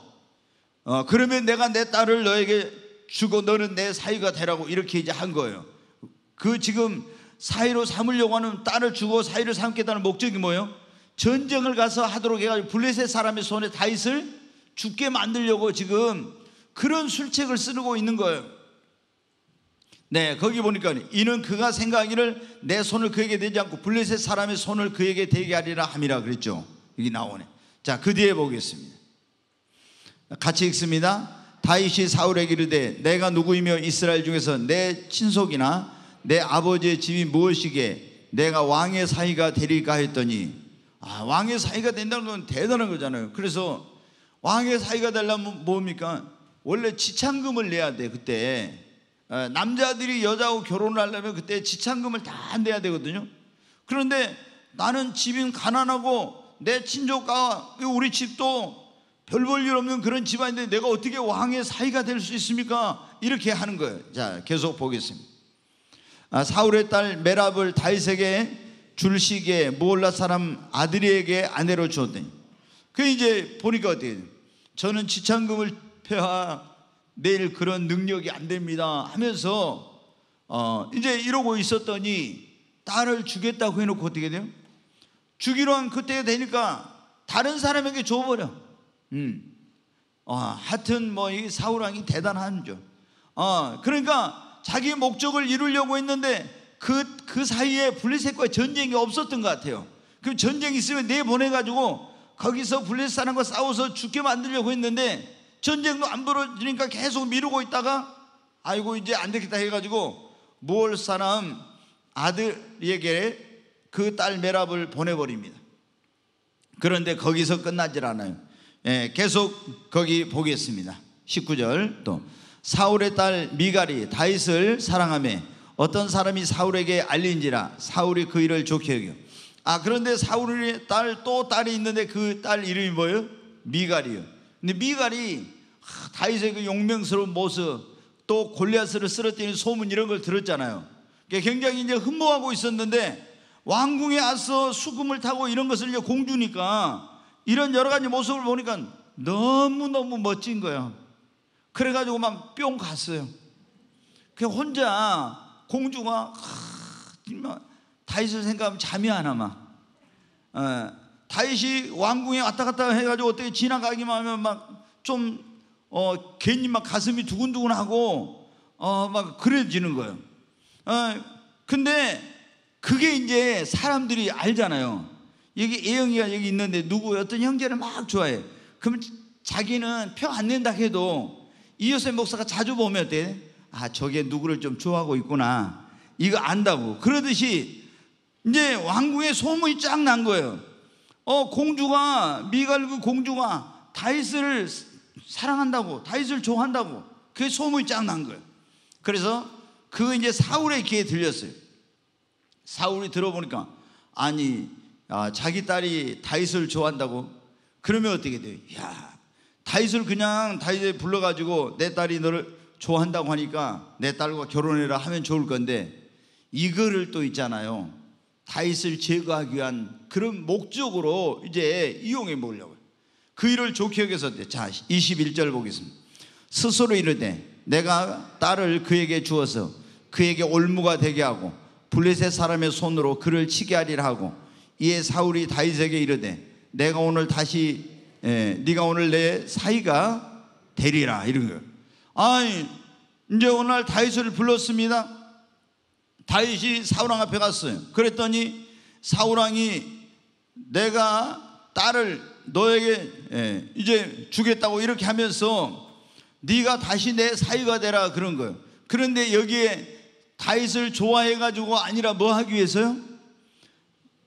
그러면 내가 내 딸을 너에게 주고 너는 내 사위가 되라고, 이렇게 이제 한 거예요. 지금 사위로 삼으려고 하는, 딸을 주고 사위로 삼겠다는 목적이 뭐예요? 전쟁을 가서 하도록 해가지고 블레셋 사람의 손에 다윗을 죽게 만들려고 지금 그런 술책을 쓰고 있는 거예요. 네, 거기 보니까 이는 그가 생각하기를 내 손을 그에게 대지 않고 블레셋 사람의 손을 그에게 대게 하리라 함이라 그랬죠. 여기 나오네. 자, 그 뒤에 보겠습니다. 같이 읽습니다. 다윗이 사울에게 이르되 내가 누구이며 이스라엘 중에서 내 친속이나 내 아버지의 집이 무엇이게 내가 왕의 사위가 되리까 했더니, 왕의 사위가 된다는 건 대단한 거잖아요. 그래서 왕의 사위가 되려면 뭡니까? 원래 지참금을 내야 돼. 그때 남자들이 여자하고 결혼을 하려면 그때 지참금을 다 내야 되거든요. 그런데 나는 집이 가난하고 내 친족과 우리 집도 별 볼 일 없는 그런 집안인데 내가 어떻게 왕의 사위가 될 수 있습니까? 이렇게 하는 거예요. 자, 계속 보겠습니다. 사울의 딸 메랍을 다윗에게 줄 시기에 무올라 사람 아드리에게 아내로 주었더니, 그 이제 보니까 어떻게 돼요? 저는 지참금을 펴야 내일 그런 능력이 안 됩니다 하면서 이제 이러고 있었더니 딸을 주겠다고 해놓고 어떻게 돼요? 주기로 한 그때가 되니까 다른 사람에게 줘버려. 하여튼 뭐 이 사울 왕이 대단하죠. 그러니까 자기 목적을 이루려고 했는데 그 사이에 블레셋과 전쟁이 없었던 것 같아요. 그 전쟁이 있으면 내보내가지고 거기서 블레셋 사람과 싸워서 죽게 만들려고 했는데 전쟁도 안 벌어지니까 계속 미루고 있다가 아이고 이제 안 되겠다 해가지고 무올 사람 아들에게 그 딸 메랍을 보내버립니다. 그런데 거기서 끝나질 않아요. 계속 거기 보겠습니다. 19절 또 사울의 딸 미갈이 다윗을 사랑하며 어떤 사람이 사울에게 알린지라 사울이 그 일을 좋게 여겨. 그런데 사울의 딸 또 딸이 있는데 그 딸 이름이 뭐예요? 미갈이요. 근데 미갈이 다윗의 그 용맹스러운 모습, 또 골리앗을 쓰러뜨리는 소문, 이런 걸 들었잖아요. 굉장히 이제 흠모하고 있었는데 왕궁에 와서 수금을 타고 이런 것을 이제 공주니까 이런 여러 가지 모습을 보니까 너무너무 멋진 거예요. 그래가지고 막 뿅 갔어요. 그 혼자 공주가 다윗을 생각하면 잠이 안 와. 다윗이 왕궁에 왔다 갔다 해가지고 어떻게 지나가기만 하면 막 좀 괜히 막 가슴이 두근두근하고 막 그래지는 거예요. 근데 그게 이제 사람들이 알잖아요. 여기 애영이가 여기 있는데 누구 어떤 형제를 막 좋아해. 그러면 자기는 표 안 낸다 해도 이요셉 목사가 자주 보면 어때? 아, 저게 누구를 좀 좋아하고 있구나, 이거 안다고. 그러듯이 이제 왕궁에 소문이 쫙 난 거예요. 공주가, 미갈 그 공주가 다윗을 사랑한다고, 다윗을 좋아한다고, 그게 소문이 쫙 난 거예요. 그래서 그 이제 사울의 귀에 들렸어요. 사울이 들어보니까, 아니, 자기 딸이 다윗을 좋아한다고? 그러면 어떻게 돼요? 야, 다윗을 그냥 다윗에 불러가지고 내 딸이 너를 좋아한다고 하니까 내 딸과 결혼해라 하면 좋을 건데, 이거를 또 있잖아요, 다윗을 제거하기 위한 그런 목적으로 이제 이용해 보려고요. 그 일을 좋게 여겨서, 자 21절 보겠습니다. 스스로 이르되 내가 딸을 그에게 주어서 그에게 올무가 되게 하고 블레셋 사람의 손으로 그를 치게 하리라 하고, 이에 사울이 다윗에게 이르되 네가 오늘 내 사이가 되리라, 이런 거예요. 아니, 이제 어느 날 다윗을 불렀습니다. 다윗이 사울왕 앞에 갔어요. 그랬더니 사울왕이 내가 딸을 너에게 이제 주겠다고 이렇게 하면서 네가 다시 내 사위가 되라, 그런 거예요. 그런데 여기에 다윗을 좋아해가지고 아니라 뭐 하기 위해서요?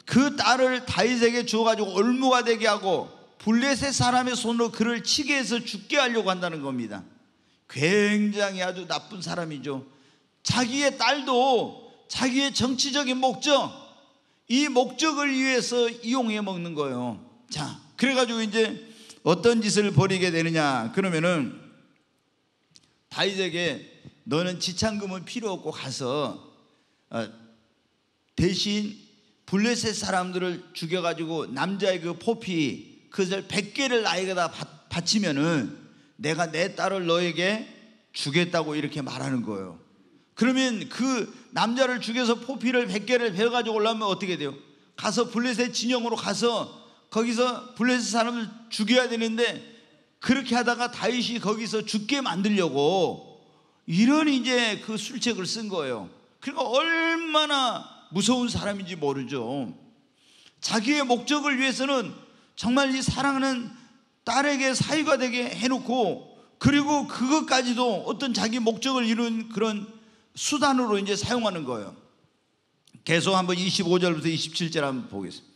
그 딸을 다윗에게 주어가지고 올무가 되게 하고 블레셋 사람의 손으로 그를 치게 해서 죽게 하려고 한다는 겁니다. 굉장히 아주 나쁜 사람이죠. 자기의 딸도 자기의 정치적인 목적, 이 목적을 위해서 이용해 먹는 거예요. 자, 그래가지고 이제 어떤 짓을 벌이게 되느냐 그러면은, 다윗에게 너는 지참금은 필요 없고 가서 대신 블레셋 사람들을 죽여가지고 남자의 그 포피 그것을 100개를 나에게다 바치면은 내가 내 딸을 너에게 주겠다고 이렇게 말하는 거예요. 그러면 그 남자를 죽여서 포피를 100개를 베어가지고 올라오면 어떻게 돼요? 가서 블레셋 진영으로 가서 거기서 블레셋 사람을 죽여야 되는데, 그렇게 하다가 다윗이 거기서 죽게 만들려고 이런 이제 그 술책을 쓴 거예요. 그러니까 얼마나 무서운 사람인지 모르죠. 자기의 목적을 위해서는 정말 이 사랑하는 딸에게 사위가 되게 해놓고, 그리고 그것까지도 어떤 자기 목적을 이룬 그런 수단으로 이제 사용하는 거예요. 계속 한번 25절부터 27절 한번 보겠습니다.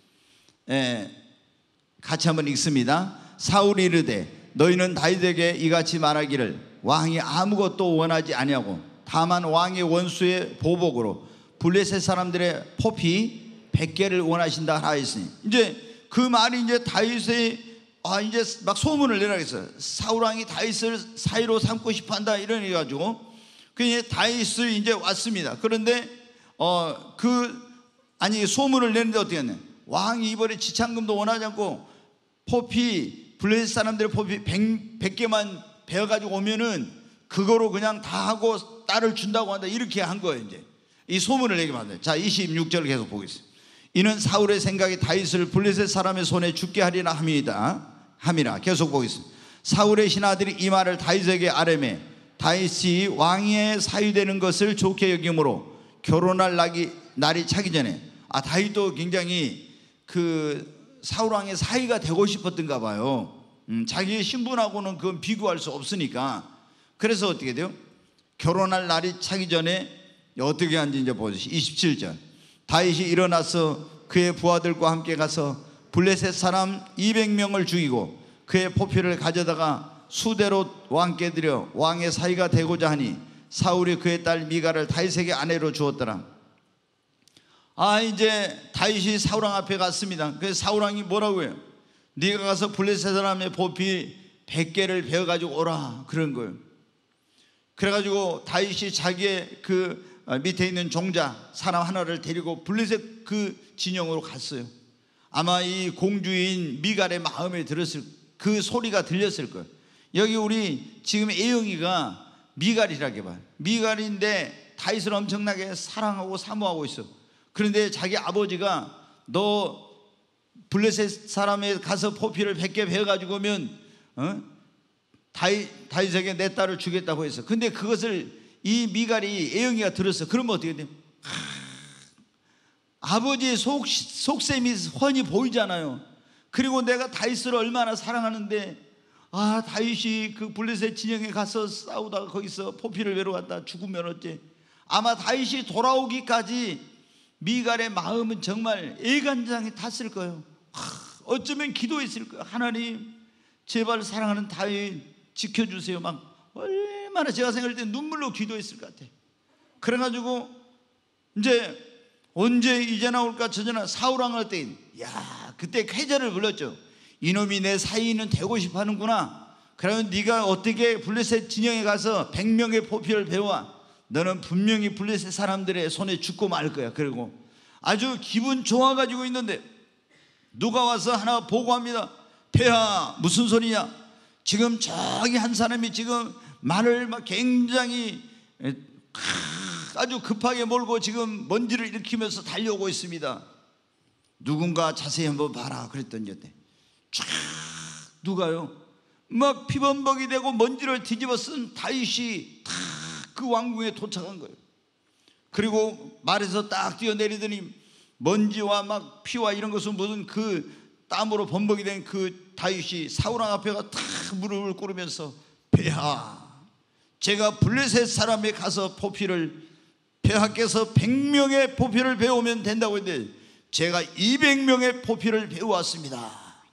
같이 한번 읽습니다. 사울이 이르되 너희는 다윗에게 이같이 말하기를 왕이 아무것도 원하지 아니하고 다만 왕의 원수의 보복으로 블레셋 사람들의 포피 100개를 원하신다 하였으니, 이제 그 말이 이제 다윗의 이제 막 소문을 내라겠어요. 사울 왕이 다윗을 사위로 삼고 싶어한다, 이런 해가지고 그 다윗을 이제 왔습니다. 그런데 소문을 내는데 어떻게 했냐? 왕이 이번에 지참금도 원하지 않고 포피, 블레셋 사람들의 포피 100개만 베어가지고 오면은 그거로 그냥 다 하고 딸을 준다고 한다, 이렇게 한 거예요. 이제 이 소문을 내게 만들어요. 자 26절 계속 보겠습니다. 이는 사울의 생각이 다윗을 블레셋 사람의 손에 죽게 하리라 함이라. 계속 보겠습니다. 사울의 신하들이 이 말을 다윗에게 아뢰매 다윗이 왕의 사위되는 것을 좋게 여김으로 결혼할 날이 차기 전에, 다윗도 굉장히 그 사울 왕의 사위가 되고 싶었던가 봐요. 자기의 신분하고는 그건 비교할 수 없으니까. 그래서 어떻게 돼요? 결혼할 날이 차기 전에 어떻게 한지 이제 보시죠. 27절. 다윗이 일어나서 그의 부하들과 함께 가서 블레셋 사람 200명을 죽이고 그의 포피를 가져다가 수대로 왕께 드려 왕의 사위가 되고자 하니 사울이 그의 딸 미갈을 다윗에게 아내로 주었더라. 이제 다윗이 사울왕 앞에 갔습니다. 그래서 사울왕이 뭐라고 해요? 네가 가서 블레셋 사람의 포피 100개를 베어가지고 오라, 그런 거예요. 그래가지고 다윗이 자기의 그 밑에 있는 종자 사람 하나를 데리고 블레셋 그 진영으로 갔어요. 아마 이 공주인 미갈의 마음에 들었을, 그 소리가 들렸을 거예요. 여기 우리 지금 애영이가 미갈이라고 봐요. 미갈인데 다윗을 엄청나게 사랑하고 사모하고 있어. 그런데 자기 아버지가 너 블레셋 사람에 가서 포피를 100개 베어가지고 오면 다윗에게 내 딸을 주겠다고 했어. 근데 그것을 이 미갈이 애영이가 들었어. 그러면 어떻게 돼? 아버지의 속셈이 훤히 보이잖아요. 그리고 내가 다윗을 얼마나 사랑하는데, 다윗이 그 블레셋 진영에 가서 싸우다가 거기서 포피를 외로웠다 죽으면 어째. 아마 다윗이 돌아오기까지 미갈의 마음은 정말 애간장에 탔을 거예요. 어쩌면 기도했을 거예요. 하나님, 제발 사랑하는 다윗 지켜주세요. 막 얼마나 제가 생각할 때 눈물로 기도했을 것 같아요. 그래가지고 이제 언제 이제 나올까 저제나 사울왕 할 때, 그때 쾌재를 불렀죠. 이놈이 내 사위는 되고 싶어 하는구나. 그러면 네가 어떻게 블레셋 진영에 가서 100명의 포피를 배워. 너는 분명히 블레셋 사람들의 손에 죽고 말 거야. 그리고 아주 기분 좋아가지고 있는데 누가 와서 하나 보고합니다. 폐하, 무슨 소리냐? 지금 저기 한 사람이 지금 말을 막 굉장히 아주 급하게 몰고 지금 먼지를 일으키면서 달려오고 있습니다. 누군가 자세히 한번 봐라. 그랬더니 쫙 누가요? 막 피범벅이 되고 먼지를 뒤집어 쓴 다윗이 탁 그 왕궁에 도착한 거예요. 그리고 말에서 딱 뛰어내리더니 먼지와 막 피와 이런 것은 무슨 그 땀으로 범벅이 된 그 다윗이 사울왕 앞에가 탁 무릎을 꿇으면서, 폐하, 제가 블레셋 사람에 가서 포피를, 폐하께서 100명의 포피를 배우면 된다고 했는데 제가 200명의 포피를 배워왔습니다.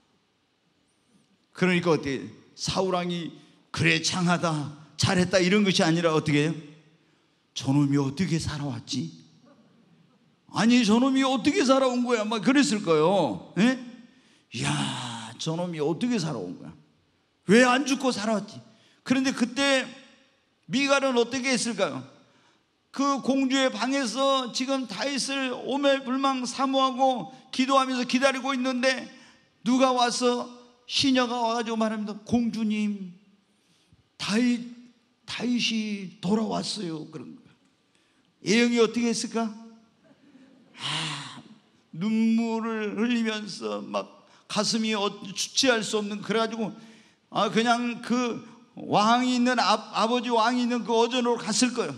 그러니까 어떻게 사울왕이 그래 장하다 잘했다 이런 것이 아니라 어떻게 해요? 저놈이 어떻게 살아왔지? 아니 저놈이 어떻게 살아온 거야? 막 그랬을 거예요. 예? 이야, 저놈이 어떻게 살아온 거야? 왜 안 죽고 살아왔지? 그런데 그때 미갈은 어떻게 했을까요? 그 공주의 방에서 지금 다윗을 오매불망 사모하고 기도하면서 기다리고 있는데 누가 와서 시녀가 와가지고 말합니다. 공주님, 다윗이 돌아왔어요. 그런 거예요. 예영이 어떻게 했을까? 눈물을 흘리면서 막 가슴이 주체할 수 없는, 그래가지고 그냥 그 왕이 있는 아버지 왕이 있는 그 어전으로 갔을 거예요.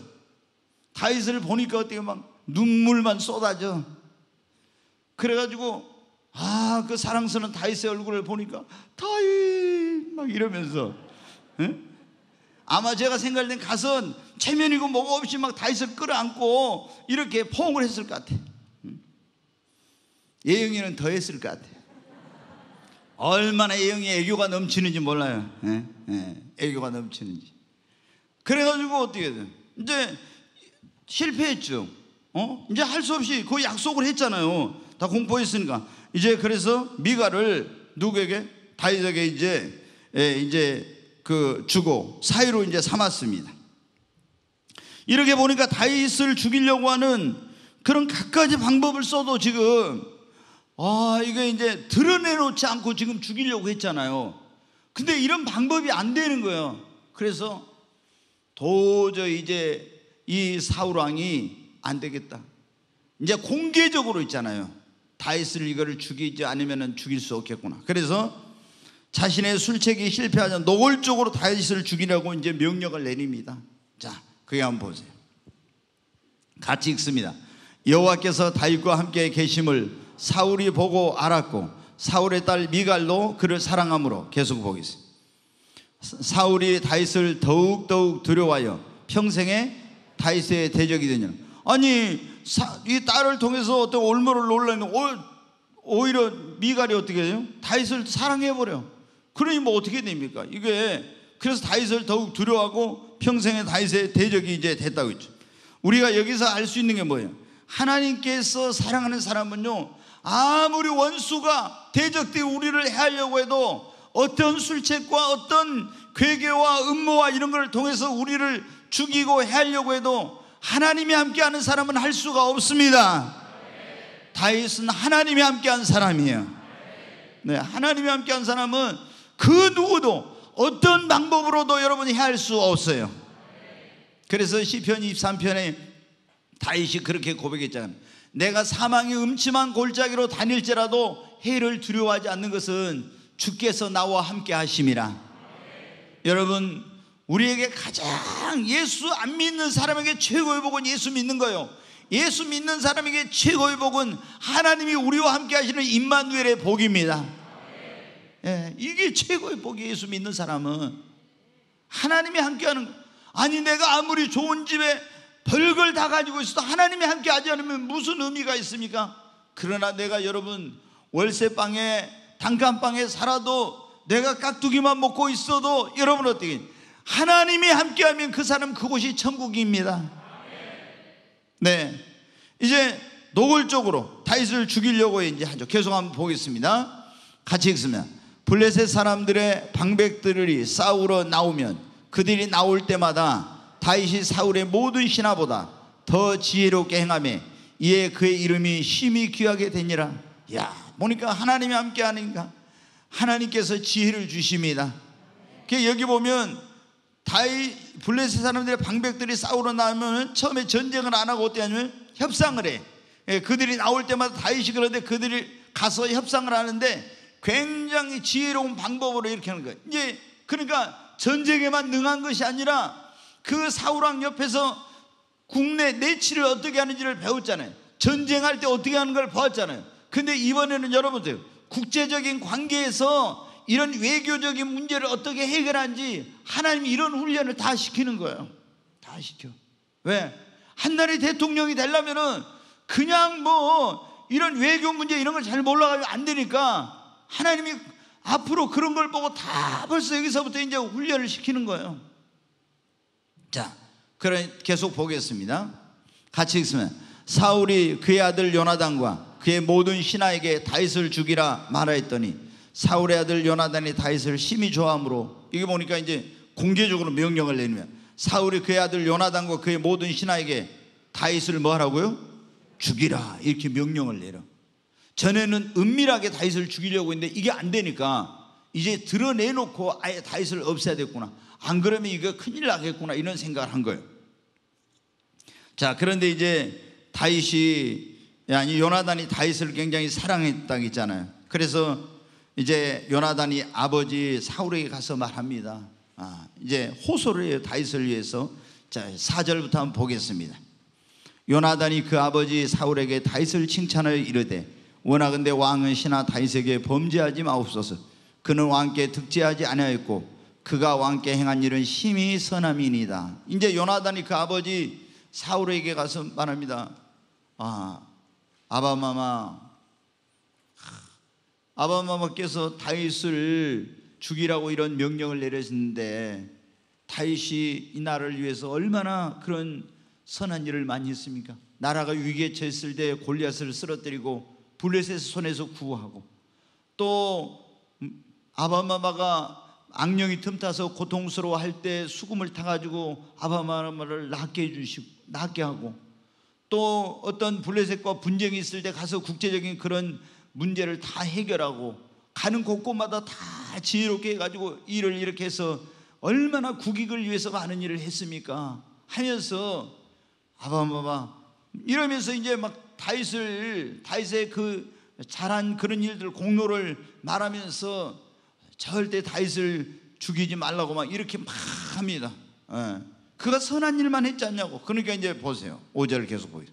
다윗을 보니까 어떻게 막 눈물만 쏟아져. 그래가지고 그 사랑스러운 다윗의 얼굴을 보니까 다윗 막 이러면서, 아마 제가 생각할 땐 가서 체면이고 뭐가 없이 막 다윗을 끌어안고 이렇게 포옹을 했을 것 같아. 예영이는 더 했을 것 같아. 얼마나 예영이의 애교가 넘치는지 몰라요. 애교가 넘치는지. 그래가지고 어떻게든 이제 실패했죠. 이제 할 수 없이 그 약속을 했잖아요. 다 공포했으니까. 이제 그래서 미갈을 누구에게? 다윗에게 이제 그 주고 사위로 이제 삼았습니다. 이렇게 보니까 다윗을 죽이려고 하는 그런 갖가지 방법을 써도 지금 이게 이제 드러내놓지 않고 지금 죽이려고 했잖아요. 근데 이런 방법이 안 되는 거예요. 그래서 도저히 이제 이 사울왕이 안 되겠다. 이제 공개적으로 있잖아요. 다윗을 이거를 죽이지 않으면 죽일 수 없겠구나. 그래서 자신의 술책이 실패하자 노골적으로 다윗을 죽이려고 이제 명령을 내립니다. 자, 그게 한번 보세요. 같이 읽습니다. 여호와께서 다윗과 함께 계심을 사울이 보고 알았고 사울의 딸 미갈도 그를 사랑함으로, 계속 보겠습니다. 사울이 다윗을 더욱 두려워하여 평생에 다윗의 대적이 되냐. 아니 이 딸을 통해서 어떤 올무를 놀라면 오히려 미갈이 어떻게 돼요? 다윗을 사랑해버려. 그러니 뭐 어떻게 됩니까? 이게 그래서 다윗을 더욱 두려워하고 평생에 다윗의 대적이 이제 됐다고 했죠. 우리가 여기서 알 수 있는 게 뭐예요? 하나님께서 사랑하는 사람은요, 아무리 원수가 대적되고 우리를 해하려고 해도 어떤 술책과 어떤 괴계와 음모와 이런 걸 통해서 우리를 죽이고 해하려고 해도 하나님이 함께하는 사람은 할 수가 없습니다. 다윗은 하나님이 함께한 사람이에요. 네, 하나님이 함께한 사람은 그 누구도 어떤 방법으로도 여러분이 해할 수 없어요. 그래서 시편 23편에 다윗이 그렇게 고백했잖아요. 내가 사망의 음침한 골짜기로 다닐지라도 해를 두려워하지 않는 것은 주께서 나와 함께 하심이라. 여러분, 우리에게 가장 예수 안 믿는 사람에게 최고의 복은 예수 믿는 거예요. 예수 믿는 사람에게 최고의 복은 하나님이 우리와 함께 하시는 임마누엘의 복입니다. 예, 이게 최고의 복이에요. 예수 믿는 사람은 하나님이 함께하는 거. 아니 내가 아무리 좋은 집에 별걸 다 가지고 있어도 하나님이 함께하지 않으면 무슨 의미가 있습니까? 그러나 내가 여러분 월세방에 단칸방에 살아도 내가 깍두기만 먹고 있어도 여러분 어떻게 하나님이 함께하면 그 사람 그곳이 천국입니다. 네, 이제 노골적으로 다윗을 죽이려고 이제 하죠. 계속 한번 보겠습니다. 같이 읽습니다. 블레셋 사람들의 방백들이 싸우러 나오면 그들이 나올 때마다 다윗이 사울의 모든 신하보다 더 지혜롭게 행하며 이에 그의 이름이 심히 귀하게 되니라. 야, 보니까 하나님이 함께 하니까 하나님께서 지혜를 주십니다. 여기 보면 다윗 블레셋 사람들의 방백들이 싸우러 나오면 처음에 전쟁을 안 하고 어떻게 하냐면 협상을 해. 그들이 나올 때마다 다윗이 그런데 그들이 가서 협상을 하는데 굉장히 지혜로운 방법으로 이렇게 하는 거예요. 이제 그러니까 전쟁에만 능한 것이 아니라 그 사울왕 옆에서 국내 내치를 어떻게 하는지를 배웠잖아요. 전쟁할 때 어떻게 하는 걸 보았잖아요. 근데 이번에는 여러분들 국제적인 관계에서 이런 외교적인 문제를 어떻게 해결하는지 하나님이 이런 훈련을 다 시키는 거예요. 다 시켜. 왜? 한 나라의 대통령이 되려면은 그냥 뭐 이런 외교 문제 이런 걸 잘 몰라가지고 안 되니까 하나님이 앞으로 그런 걸 보고 다 벌써 여기서부터 이제 훈련을 시키는 거예요. 자, 그럼 계속 보겠습니다. 같이 읽으면 사울이 그의 아들 요나단과 그의 모든 신하에게 다윗을 죽이라 말하였더니 사울의 아들 요나단이 다윗을 심히 좋아하므로 이게 보니까 이제 공개적으로 명령을 내리면 사울이 그의 아들 요나단과 그의 모든 신하에게 다윗을 뭐 하라고요? 죽이라 이렇게 명령을 내려. 전에는 은밀하게 다윗을 죽이려고 했는데 이게 안 되니까 이제 드러내놓고 아예 다윗을 없애야 됐구나. 안 그러면 이거 큰일 나겠구나 이런 생각을 한 거예요. 자, 그런데 이제 요나단이 다윗을 굉장히 사랑했다고 했잖아요. 그래서 이제 요나단이 아버지 사울에게 가서 말합니다. 이제 호소를 해요. 다윗을 위해서. 자, 4절부터 한번 보겠습니다. 요나단이 그 아버지 사울에게 다윗을 칭찬하여 이르되 원하건대 왕은 신하 다윗에게 범죄하지 마옵소서. 그는 왕께 득죄하지 아니하였고 그가 왕께 행한 일은 심히 선함이니이다. 이제 요나단이 그 아버지 사울에게 가서 말합니다. 아바마마께서 다윗을 죽이라고 이런 명령을 내렸는데 다윗이 이 나라를 위해서 얼마나 그런 선한 일을 많이 했습니까? 나라가 위기에 처했을 때 골리앗을 쓰러뜨리고 블레셋 손에서 구하고 또 아바마마가 악령이 틈타서 고통스러워할 때 수금을 타가지고 아바마마를 낫게 하고 또 어떤 블레셋과 분쟁이 있을 때 가서 국제적인 그런 문제를 다 해결하고 가는 곳곳마다 다 지혜롭게 해가지고 일을 이렇게 해서 얼마나 국익을 위해서 많은 일을 했습니까? 하면서 아바마마 이러면서 이제 막 다윗의 그 잘한 그런 일들 공로를 말하면서 절대 다윗을 죽이지 말라고 막 이렇게 막 합니다. 그가 선한 일만 했지 않냐고. 그러니까 이제 보세요. 5절을 계속 보세요.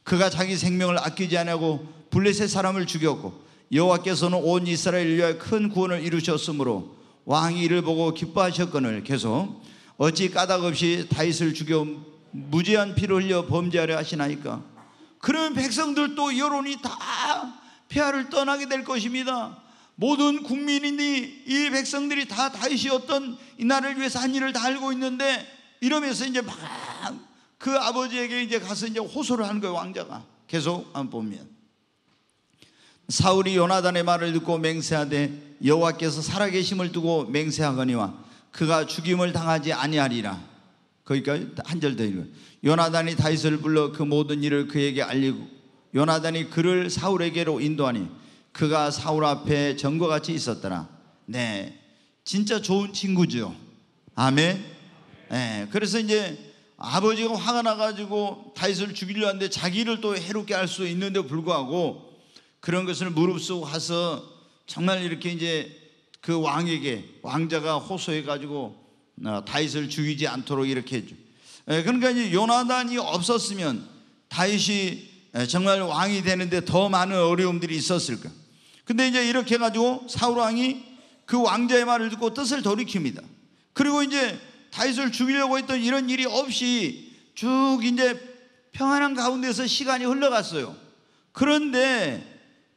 그가 자기 생명을 아끼지 않고 블레셋 사람을 죽였고 여호와께서는 온 이스라엘을 위하여 큰 구원을 이루셨으므로 왕이 이를 보고 기뻐하셨거늘 계속 어찌 까닭 없이 다윗을 죽여 무죄한 피를 흘려 범죄하려 하시나이까. 그러면 백성들도 여론이 다 폐하를 떠나게 될 것입니다. 모든 국민이 이 백성들이 다 다윗이 어떤 이 나라를 위해서 한 일을 다 알고 있는데 이러면서 이제 막 그 아버지에게 이제 가서 이제 호소를 하는 거예요. 왕자가 계속 한번 보면 사울이 요나단의 말을 듣고 맹세하되 여호와께서 살아계심을 두고 맹세하거니와 그가 죽임을 당하지 아니하리라. 거기까지 한 절 더 읽어요. 요나단이 다윗을 불러 그 모든 일을 그에게 알리고 요나단이 그를 사울에게로 인도하니 그가 사울 앞에 전과 같이 있었더라. 네, 진짜 좋은 친구죠. 아멘. 네, 그래서 이제 아버지가 화가 나가지고 다윗을 죽이려 하는데 자기를 또 해롭게 할 수 있는데 불구하고 그런 것을 무릅쓰고 가서 정말 이렇게 이제 그 왕자가 호소해가지고 다윗을 죽이지 않도록 이렇게 해줘. 그러니까 이제 요나단이 없었으면 다윗이 정말 왕이 되는데 더 많은 어려움들이 있었을까. 근데 이제 이렇게 해가지고 사울 왕이 그 왕자의 말을 듣고 뜻을 돌이킵니다. 그리고 이제 다윗을 죽이려고 했던 이런 일이 없이 쭉 이제 평안한 가운데서 시간이 흘러갔어요. 그런데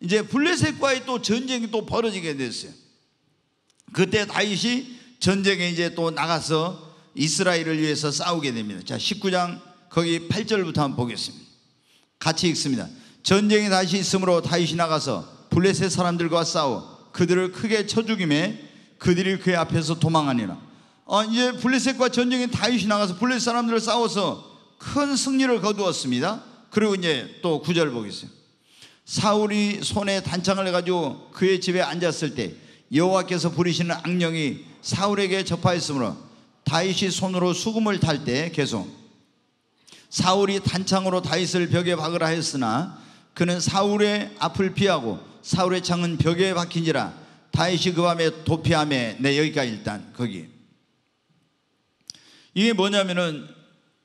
이제 블레셋과의 또 전쟁이 또 벌어지게 됐어요. 그때 다윗이 전쟁에 이제 또 나가서 이스라엘을 위해서 싸우게 됩니다. 자, 19장 거기 8절부터 한번 보겠습니다. 같이 읽습니다. 전쟁이 다시 있으므로 다윗이 나가서 블레셋 사람들과 싸워 그들을 크게 쳐 죽이매 그들이 그의 앞에서 도망하니라. 이제 블레셋과 전쟁에 다윗이 나가서 블레셋 사람들을 싸워서 큰 승리를 거두었습니다. 그리고 이제 또 9절 보겠어요. 사울이 손에 단창을 가지고 그의 집에 앉았을 때 여호와께서 부리시는 악령이 사울에게 접하였으므로 다윗이 손으로 수금을 탈 때 계속 사울이 단창으로 다윗을 벽에 박으라 했으나 그는 사울의 앞을 피하고 사울의 창은 벽에 박힌지라 다윗이 그 밤에 도피하며. 네, 여기까지 일단 거기. 이게 뭐냐면은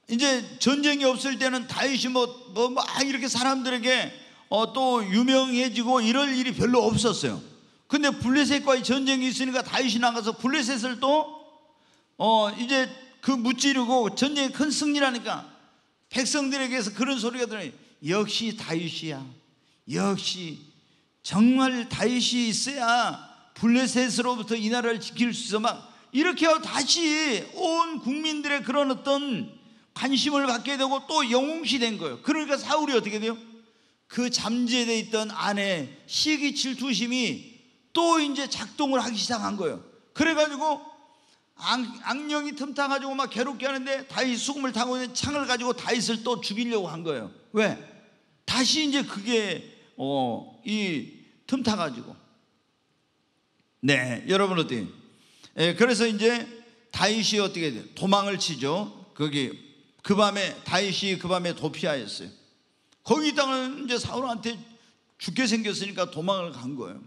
이제 전쟁이 없을 때는 다윗이 막 이렇게 사람들에게 또 유명해지고 이럴 일이 별로 없었어요. 근데 블레셋과의 전쟁이 있으니까 다윗이 나가서 블레셋을 또 이제 그 무찌르고 전쟁에 큰 승리라니까 백성들에게서 그런 소리가 들어요. 역시 다윗이야. 역시 정말 다윗이 있어야 블레셋으로부터 이 나라를 지킬 수 있어. 막 이렇게 하고 다시 온 국민들의 그런 어떤 관심을 받게 되고 또 영웅시 된 거예요. 그러니까 사울이 어떻게 돼요? 그 잠재되어 있던 안에 시기 질투심이 또 이제 작동을 하기 시작한 거예요. 그래가지고 악령이 틈타가지고 막 괴롭게 하는데 다윗이 수금을 타고 있는 창을 가지고 다윗을 또 죽이려고 한 거예요. 왜? 다시 이제 그게 이 틈타가지고. 네, 여러분 어때요? 그래서 이제 다윗이 어떻게 돼요? 도망을 치죠. 거기 그 밤에 다윗이 그 밤에 도피하였어요. 거기 있다가 이제 사울한테 죽게 생겼으니까 도망을 간 거예요.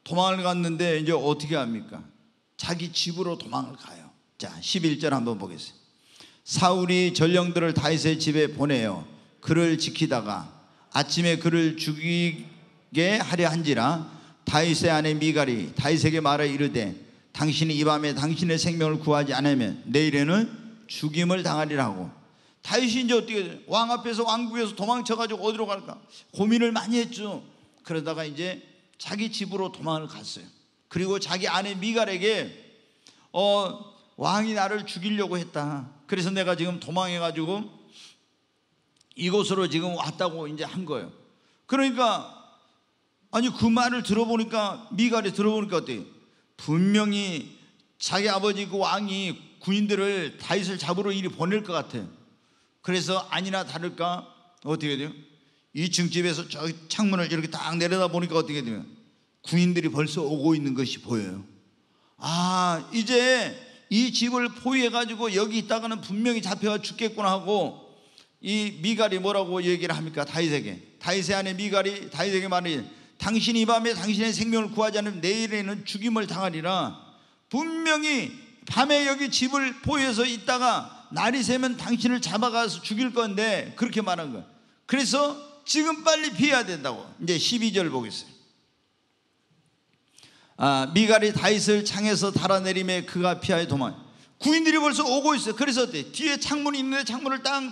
도망을 갔는데 이제 어떻게 합니까? 자기 집으로 도망을 가요. 자, 11절 한번 보겠습니다. 사울이 전령들을 다윗의 집에 보내요. 그를 지키다가 아침에 그를 죽이게 하려 한지라 다윗의 아내 미갈이 다윗에게 말해 이르되 당신이 이 밤에 당신의 생명을 구하지 않으면 내일에는 죽임을 당하리라고. 다윗이 이제 어떻게 왕 앞에서 왕궁에서 도망쳐가지고 어디로 갈까 고민을 많이 했죠. 그러다가 이제 자기 집으로 도망을 갔어요. 그리고 자기 아내 미갈에게 왕이 나를 죽이려고 했다. 그래서 내가 지금 도망해가지고 이곳으로 지금 왔다고 이제 한 거예요. 그러니까 아니 그 말을 들어보니까 미갈이 들어보니까 어때요? 분명히 자기 아버지 그 왕이 군인들을 다윗을 잡으러 이리 보낼 것 같아요. 그래서 아니나 다를까 어떻게 돼요? 2층 집에서 저 창문을 이렇게 딱 내려다 보니까 어떻게 되면 군인들이 벌써 오고 있는 것이 보여요. 아, 이제 이 집을 포위해가지고 여기 있다가는 분명히 잡혀가 죽겠구나 하고 이 미갈이 뭐라고 얘기를 합니까? 다윗에게. 다윗의 아내 미갈이 다윗에게 말해 당신이 이 밤에 당신의 생명을 구하지 않으면 내일에는 죽임을 당하리라. 분명히 밤에 여기 집을 포위해서 있다가 날이 새면 당신을 잡아가서 죽일 건데 그렇게 말한 거야. 그래서 지금 빨리 피해야 된다고. 이제 12절 보겠어요. 미갈이 다윗을 창에서 달아내림에 그가 피하여 도망. 구인들이 벌써 오고 있어요. 그래서 어때? 뒤에 창문이 있는데 창문을 딱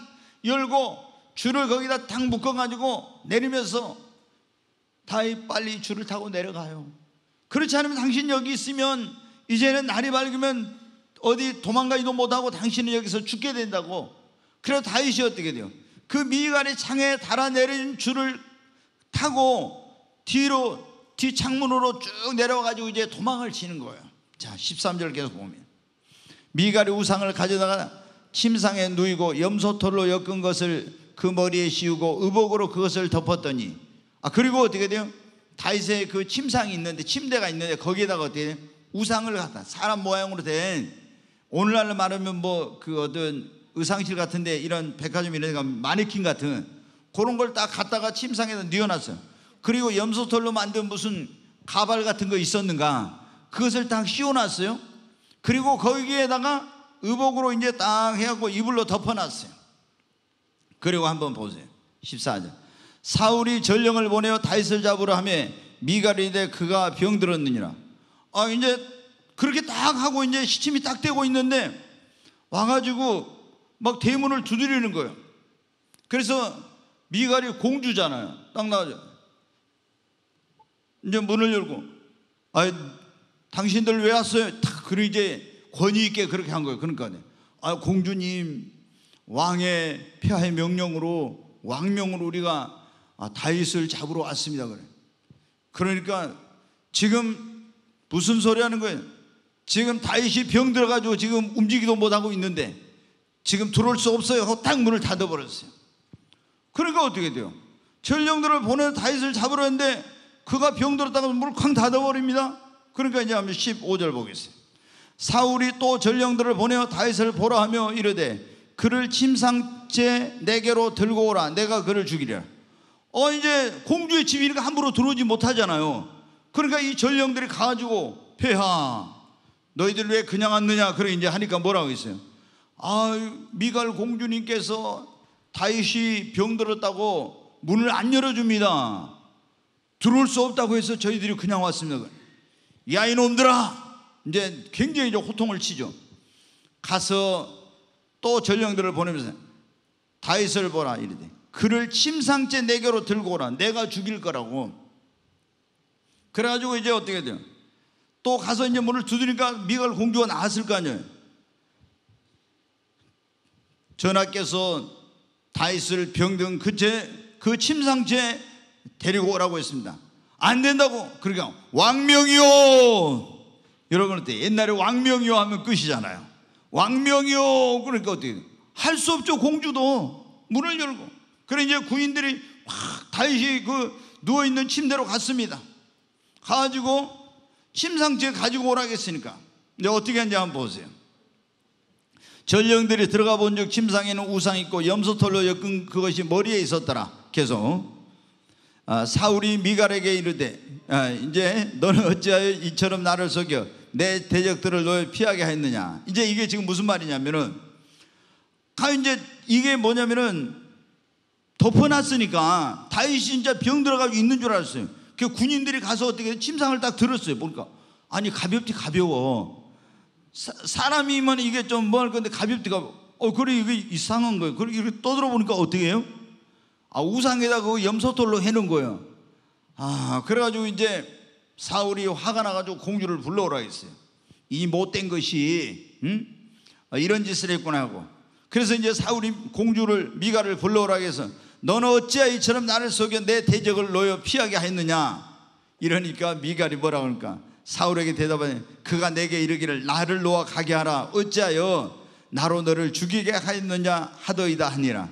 열고 줄을 거기다 딱 묶어가지고 내리면서 다윗 빨리 줄을 타고 내려가요. 그렇지 않으면 당신 여기 있으면 이제는 날이 밝으면 어디 도망가지도 못하고 당신은 여기서 죽게 된다고. 그래서 다윗이 어떻게 돼요? 그 미갈의 창에 달아내린 줄을 타고 뒤 창문으로 쭉 내려와가지고 이제 도망을 치는 거예요. 자, 13절 계속 보면 미갈이 우상을 가져다가 침상에 누이고 염소털로 엮은 것을 그 머리에 씌우고 의복으로 그것을 덮었더니 그리고 어떻게 돼요? 다윗의 그 침상이 있는데 침대가 있는데 거기에다가 어떻게 돼요? 우상을 갖다 사람 모양으로 된 오늘날로 말하면 뭐 그 어떤 의상실 같은데 이런 백화점 이런 데 가면 마네킹 같은 그런 걸 딱 갖다가 침상에다 뉘어놨어요. 그리고 염소털로 만든 무슨 가발 같은 거 있었는가 그것을 딱 씌워놨어요. 그리고 거기에다가 의복으로 이제 딱 해갖고 이불로 덮어놨어요. 그리고 한번 보세요. 14절. 사울이 전령을 보내어 다윗을 잡으러 하며 미갈이 이르되 그가 병들었느니라. 이제 그렇게 딱 하고 이제 시침이 딱 되고 있는데 와가지고 막 대문을 두드리는 거예요. 그래서 미갈이 공주잖아요. 딱 나가죠. 이제 문을 열고 당신들 왜 왔어요? 딱 그리고 이제 권위 있게 그렇게 한 거예요. 그러니까 공주님, 왕의 폐하의 명령으로 왕명으로 우리가 다윗을 잡으러 왔습니다. 그래. 그러니까 지금 무슨 소리 하는 거예요? 지금 다윗이 병들어가지고 지금 움직이도 못하고 있는데 지금 들어올 수 없어요 하고 딱 문을 닫아버렸어요. 그러니까 어떻게 돼요? 전령들을 보내서 다윗을 잡으러 했는데 그가 병들었다가 문을 쾅 닫아버립니다. 그러니까 이제 한번 15절 보겠어요. 사울이 또 전령들을 보내어 다윗을 보라 하며 이르되 그를 침상째 내게로 들고 오라. 내가 그를 죽이리라. 이제 공주의 집이니까 함부로 들어오지 못하잖아요. 그러니까 이 전령들이 가가지고 폐하 너희들 왜 그냥 왔느냐 그래 이제 하니까 뭐라고 했어요? 미갈 공주님께서 다윗이 병들었다고 문을 안 열어줍니다. 들어올 수 없다고 해서 저희들이 그냥 왔습니다. 야 이놈들아, 이제 굉장히 이제 호통을 치죠. 가서 또 전령들을 보내면서 다윗을 보라 이르되 그를 침상째 내게로 들고 오라. 내가 죽일 거라고. 그래가지고 이제 어떻게 돼요? 또 가서 이제 문을 두드리니까 미갈 공주가 나왔을 거 아니에요. 전하께서 다윗을 병든 그 침상째 데리고 오라고 했습니다. 안 된다고. 그러니까 왕명이요. 여러분 어때? 옛날에 왕명이요 하면 끝이잖아요. 왕명이요. 그러니까 어떻게 할 수 없죠. 공주도 문을 열고. 그래 이제 구인들이 확 다윗이 그 누워있는 침대로 갔습니다. 가가지고 침상째 가지고 오라고 했으니까 이제 어떻게 하는지 한번 보세요. 전령들이 들어가 본 적 침상에는 우상 있고 염소털로 엮은 그것이 머리에 있었더라. 계속 사울이 미갈에게 이르되 이제 너는 어찌하여 이처럼 나를 속여 내 대적들을 너를 피하게 하였느냐. 이제 이게 지금 무슨 말이냐면은 이제 이게 뭐냐면은 덮어놨으니까 다윗이 진짜 병 들어가지고 있는 줄 알았어요. 그 군인들이 가서 어떻게 침상을 딱 들었어요. 보니까 아니 가볍지 가벼워. 사람이면 이게 좀 뭐 할 건데 가볍지 가벼워. 그래 이게 이상한 거예요. 그리고 이렇게 떠들어 보니까 어떻게 해요? 우상에다 그 염소돌로 해놓은 거예요. 그래가지고 이제 사울이 화가 나가지고 공주를 불러오라 했어요. 이 못된 것이 이런 짓을 했구나 하고. 그래서 이제 사울이 공주를 미갈을 불러오라 해서 너는 어찌하여 이처럼 나를 속여 내 대적을 놓여 피하게 하였느냐. 이러니까 미갈이 뭐라고 하니까 사울에게 대답하니 그가 내게 이르기를 나를 놓아 가게 하라. 어찌하여 나로 너를 죽이게 하였느냐 하더이다 하니라.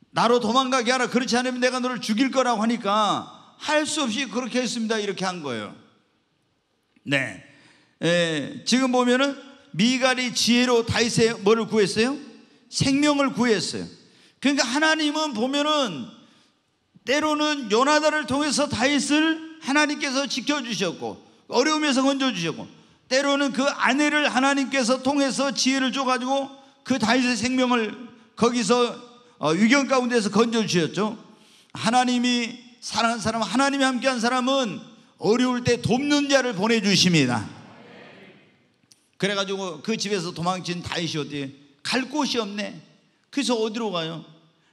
나로 도망가게 하라. 그렇지 않으면 내가 너를 죽일 거라고 하니까 할 수 없이 그렇게 했습니다. 이렇게 한 거예요. 네. 지금 보면은 미갈이 지혜로 다윗의 뭐를 구했어요? 생명을 구했어요. 그러니까 하나님은 보면은 때로는 요나단을 통해서 다윗을 하나님께서 지켜주셨고 어려움에서 건져주셨고 때로는 그 아내를 하나님께서 통해서 지혜를 줘가지고 그 다윗의 생명을 거기서 위경 가운데서 건져주셨죠. 하나님이 사랑하는 사람, 하나님이 함께한 사람은 어려울 때 돕는 자를 보내주십니다. 그래가지고 그 집에서 도망친 다윗이 어디에 갈 곳이 없네. 그래서 어디로 가요?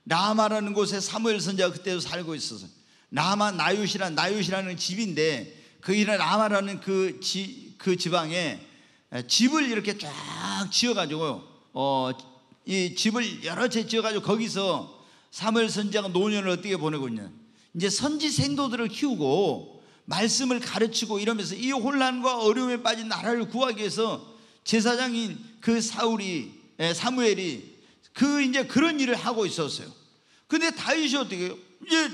라마라는 곳에 사무엘 선지자가 그때도 살고 있었어요. 라마 나요시라는 집인데 거기는 라마라는 그 지방에 집을 이렇게 쫙 지어가지고 이 집을 여러 채 지어가지고 거기서 사무엘 선지자가 노년을 어떻게 보내고 있냐. 이제 선지 생도들을 키우고 말씀을 가르치고 이러면서 이 혼란과 어려움에 빠진 나라를 구하기 위해서 제사장인 그 사무엘이 이제 그런 일을 하고 있었어요. 근데 다윗이 어떻게 해요? 이제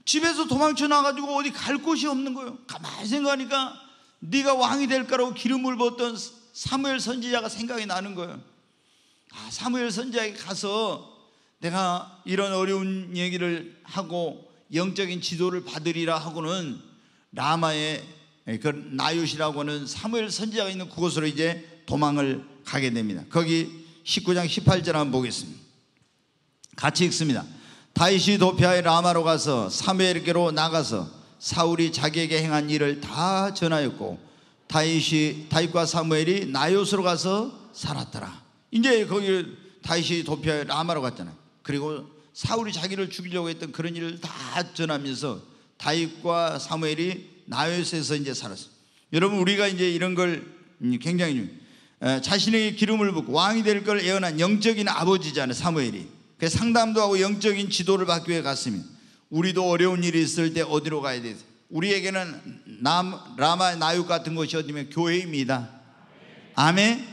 집에서 도망쳐 나가지고 어디 갈 곳이 없는 거예요. 가만히 생각하니까 네가 왕이 될 거라고 기름을 붓던 사무엘 선지자가 생각이 나는 거예요. 사무엘 선지자에게 가서 내가 이런 어려운 얘기를 하고 영적인 지도를 받으리라 하고는 라마의 그 나요시라고 하는 사무엘 선지자가 있는 그곳으로 이제 도망을 가게 됩니다. 거기 19장 18절 한번 보겠습니다. 같이 읽습니다. 다윗이 도피하여 라마로 가서 사무엘에게로 나가서 사울이 자기에게 행한 일을 다 전하였고 다윗과 사무엘이 나요스로 가서 살았더라. 이제 거기 다윗이 도피하여 라마로 갔잖아요. 그리고 사울이 자기를 죽이려고 했던 그런 일을 다 전하면서 다윗과 사무엘이 나요스에서 이제 살았어요. 여러분, 우리가 이제 이런 걸 굉장히 자신에게 기름을 붓고 왕이 될 걸 예언한 영적인 아버지잖아요, 사무엘이. 그래서 상담도 하고 영적인 지도를 받기 위해 갔습니다. 우리도 어려운 일이 있을 때 어디로 가야 돼요? 우리에게는 라마 나육 같은 곳이 어디면 교회입니다. 아멘.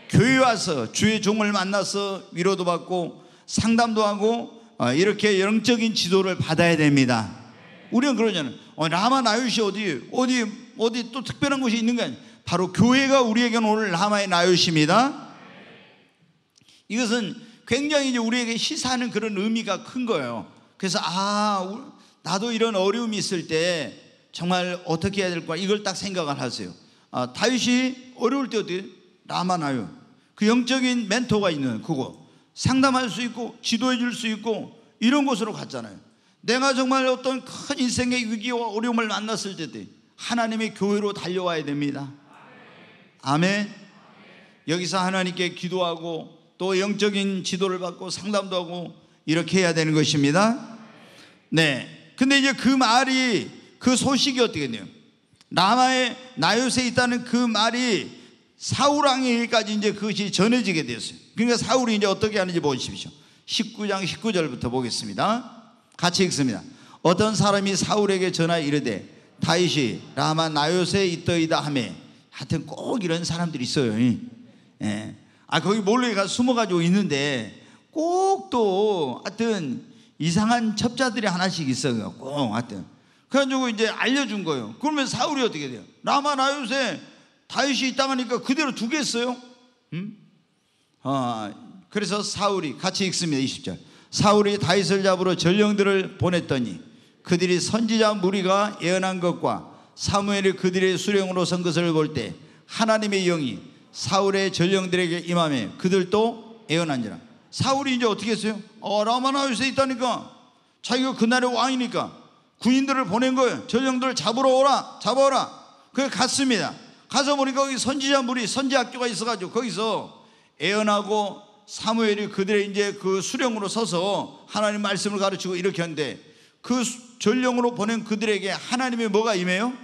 교회 와서 주의 종을 만나서 위로도 받고 상담도 하고 이렇게 영적인 지도를 받아야 됩니다. 우리는 그러잖아요. 라마 나얏이 어디 또 특별한 곳이 있는 거 아니에요. 바로 교회가 우리에게는 오늘 라마의 나얏입니다. 이것은 굉장히 이제 우리에게 시사하는 그런 의미가 큰 거예요. 그래서 나도 이런 어려움이 있을 때 정말 어떻게 해야 될까, 이걸 딱 생각을 하세요. 다윗이 어려울 때 어떻게 라마 나얏, 그 영적인 멘토가 있는 그곳, 상담할 수 있고 지도해 줄 수 있고 이런 곳으로 갔잖아요. 내가 정말 어떤 큰 인생의 위기와 어려움을 만났을 때 하나님의 교회로 달려와야 됩니다. 아멘. 여기서 하나님께 기도하고 또 영적인 지도를 받고 상담도 하고 이렇게 해야 되는 것입니다. 네. 근데 이제 그 소식이 어떻게 돼요? 라마의 나얏에 있다는 그 말이 사울 왕에게까지 이제 그것이 전해지게 됐어요. 그러니까 사울이 이제 어떻게 하는지 보십시오. 19장 19절부터 보겠습니다. 같이 읽습니다. 어떤 사람이 사울에게 전하여 이르되 다윗이 라마 나얏에 있더이다 하며, 하여튼 꼭 이런 사람들이 있어요. 예. 거기 몰래 가서 숨어가지고 있는데 꼭 또 하여튼 이상한 첩자들이 하나씩 있어요. 꼭 하여튼 그래가지고 이제 알려준 거예요. 그러면 사울이 어떻게 돼요? 라마 나얏에 다윗이 있다고 하니까 그대로 두겠어요? 그래서 사울이, 같이 읽습니다. 20절. 사울이 다윗을 잡으러 전령들을 보냈더니 그들이 선지자 무리가 예언한 것과 사무엘이 그들의 수령으로 선 것을 볼 때 하나님의 영이 사울의 전령들에게 임하며 그들도 예언한지라. 사울이 이제 어떻게 했어요? 라마 나얏에 있다니까, 자기가 그날의 왕이니까 군인들을 보낸 거예요. 전령들을 잡아오라. 그래서 갔습니다. 가서 보니까 거기 선지자 무리, 선지학교가 있어가지고 거기서 예언하고 사무엘이 그들의 이제 그 수령으로 서서 하나님 말씀을 가르치고 이렇게 하는데, 그 전령으로 보낸 그들에게 하나님의 뭐가 임해요?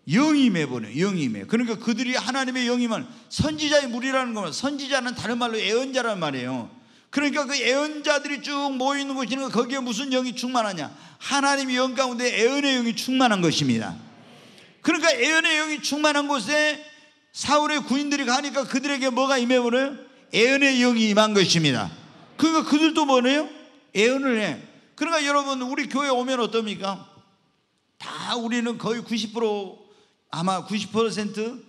영이 임해버려요. 영이 임해요. 그러니까 그들이 하나님의 영이면 선지자의 무리라는 거면, 선지자는 다른 말로 예언자란 말이에요. 그러니까 그 예언자들이 쭉 모이는 곳이니까 거기에 무슨 영이 충만하냐? 하나님의 영 가운데 예언의 영이 충만한 것입니다. 그러니까 예언의 영이 충만한 곳에 사울의 군인들이 가니까 그들에게 뭐가 임해버려요? 예언의 영이 임한 것입니다. 그러니까 그들도 뭐네요? 예언을 해. 그러니까 여러분, 우리 교회 오면 어떻습니까? 다 우리는 거의 90%, 아마 90%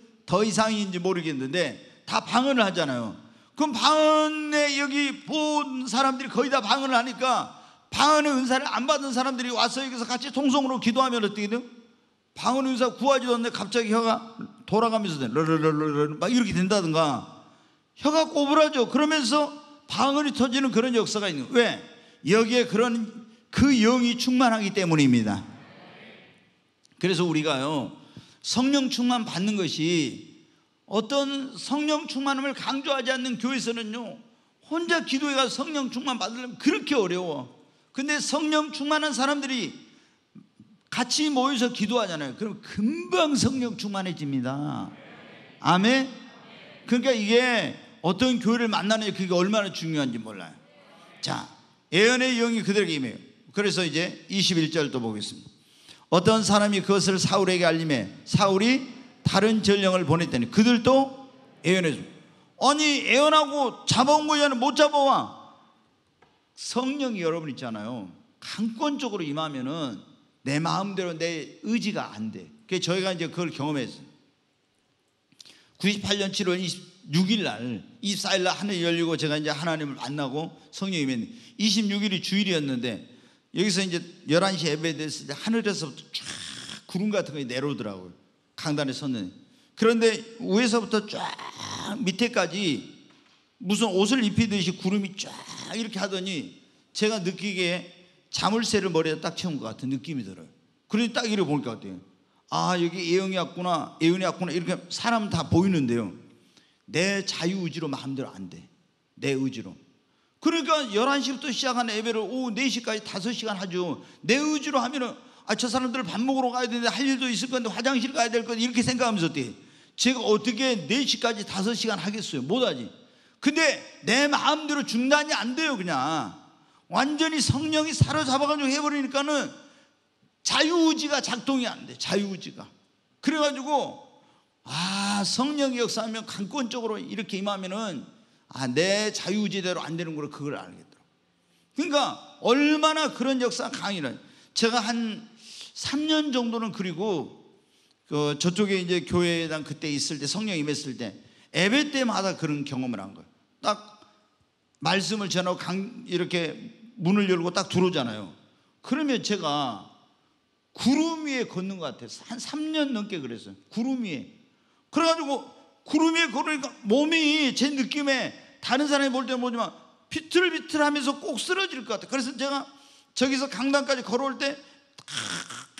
이상인지 모르겠는데 다 방언을 하잖아요. 그럼 방언에 여기 본 사람들이 거의 다 방언을 하니까 방언의 은사를 안 받은 사람들이 와서 여기서 같이 통성으로 기도하면 어떻게 돼요? 방언 은사 구하지도 않는데 갑자기 혀가 돌아가면서 막 이렇게 된다든가, 혀가 꼬부라져. 그러면서 방언이 터지는 그런 역사가 있는 거예요. 왜? 여기에 그런 그 영이 충만하기 때문입니다. 그래서 우리가요, 성령 충만 받는 것이, 어떤 성령 충만함을 강조하지 않는 교회에서는요, 혼자 기도해 가서 성령 충만 받으려면 그렇게 어려워. 근데 성령 충만한 사람들이 같이 모여서 기도하잖아요. 그럼 금방 성령 충만해집니다. 아멘. 그러니까 이게 어떤 교회를 만나느냐, 그게 얼마나 중요한지 몰라요. 자, 예언의 영이 그들에게 임해요. 그래서 이제 21절도 보겠습니다. 어떤 사람이 그것을 사울에게 알림해 사울이 다른 전령을 보냈더니 그들도 예언해줘. 아니, 예언하고 잡아온 거잖아요. 못 잡아와. 성령이 여러분 있잖아요, 강권적으로 임하면은 내 마음대로 내 의지가 안 돼. 그래서 저희가 이제 그걸 경험했어요. 98년 7월 26일 날, 24일 날 하늘이 열리고 제가 이제 하나님을 만나고 성령이 임했는데, 26일이 주일이었는데 여기서 이제 11시 예배 됐을 때 하늘에서부터 쫙 구름 같은 게 내려오더라고요. 강단에 섰는데. 그런데 위에서부터 쫙 밑에까지 무슨 옷을 입히듯이 구름이 쫙 이렇게 하더니 제가 느끼기에 자물쇠를 머리에 딱 채운 것 같은 느낌이 들어요. 그러니 딱 이렇게 보니까 어때요? 아, 여기 A형이 왔구나, A형이 왔구나, 이렇게 사람 다 보이는데요, 내 자유의지로 마음대로 안 돼. 내 의지로. 그러니까 11시부터 시작한 예배를 오후 4시까지 5시간 하죠. 내 의지로 하면은 저 사람들 밥 먹으러 가야 되는데, 할 일도 있을 건데, 화장실 가야 될 건데, 이렇게 생각하면서 어때? 제가 어떻게 4시까지 5시간 하겠어요? 못하지. 근데 내 마음대로 중단이 안 돼요. 그냥 완전히 성령이 사로잡아가지고 해버리니까는 자유의지가 작동이 안 돼. 자유의지가. 그래가지고 성령이 역사하면 강권적으로 이렇게 임하면은 내 자유의지대로 안 되는 걸 그걸 알겠더라고요. 그러니까 얼마나 그런 역사가 강이라. 제가 한 3년 정도는, 그리고 저쪽에 이제 교회당 그때 있을 때, 성령 임했을 때 예배 때마다 그런 경험을 한 거예요. 딱 말씀을 전하고 이렇게 문을 열고 딱 들어오잖아요. 그러면 제가 구름 위에 걷는 것 같아요. 한 3년 넘게 그랬어요. 구름 위에. 그래가지고 구름 위에 걸으니까 몸이 제 느낌에 다른 사람이 볼 때는 모르지만 비틀비틀하면서 꼭 쓰러질 것 같아요. 그래서 제가 저기서 강당까지 걸어올 때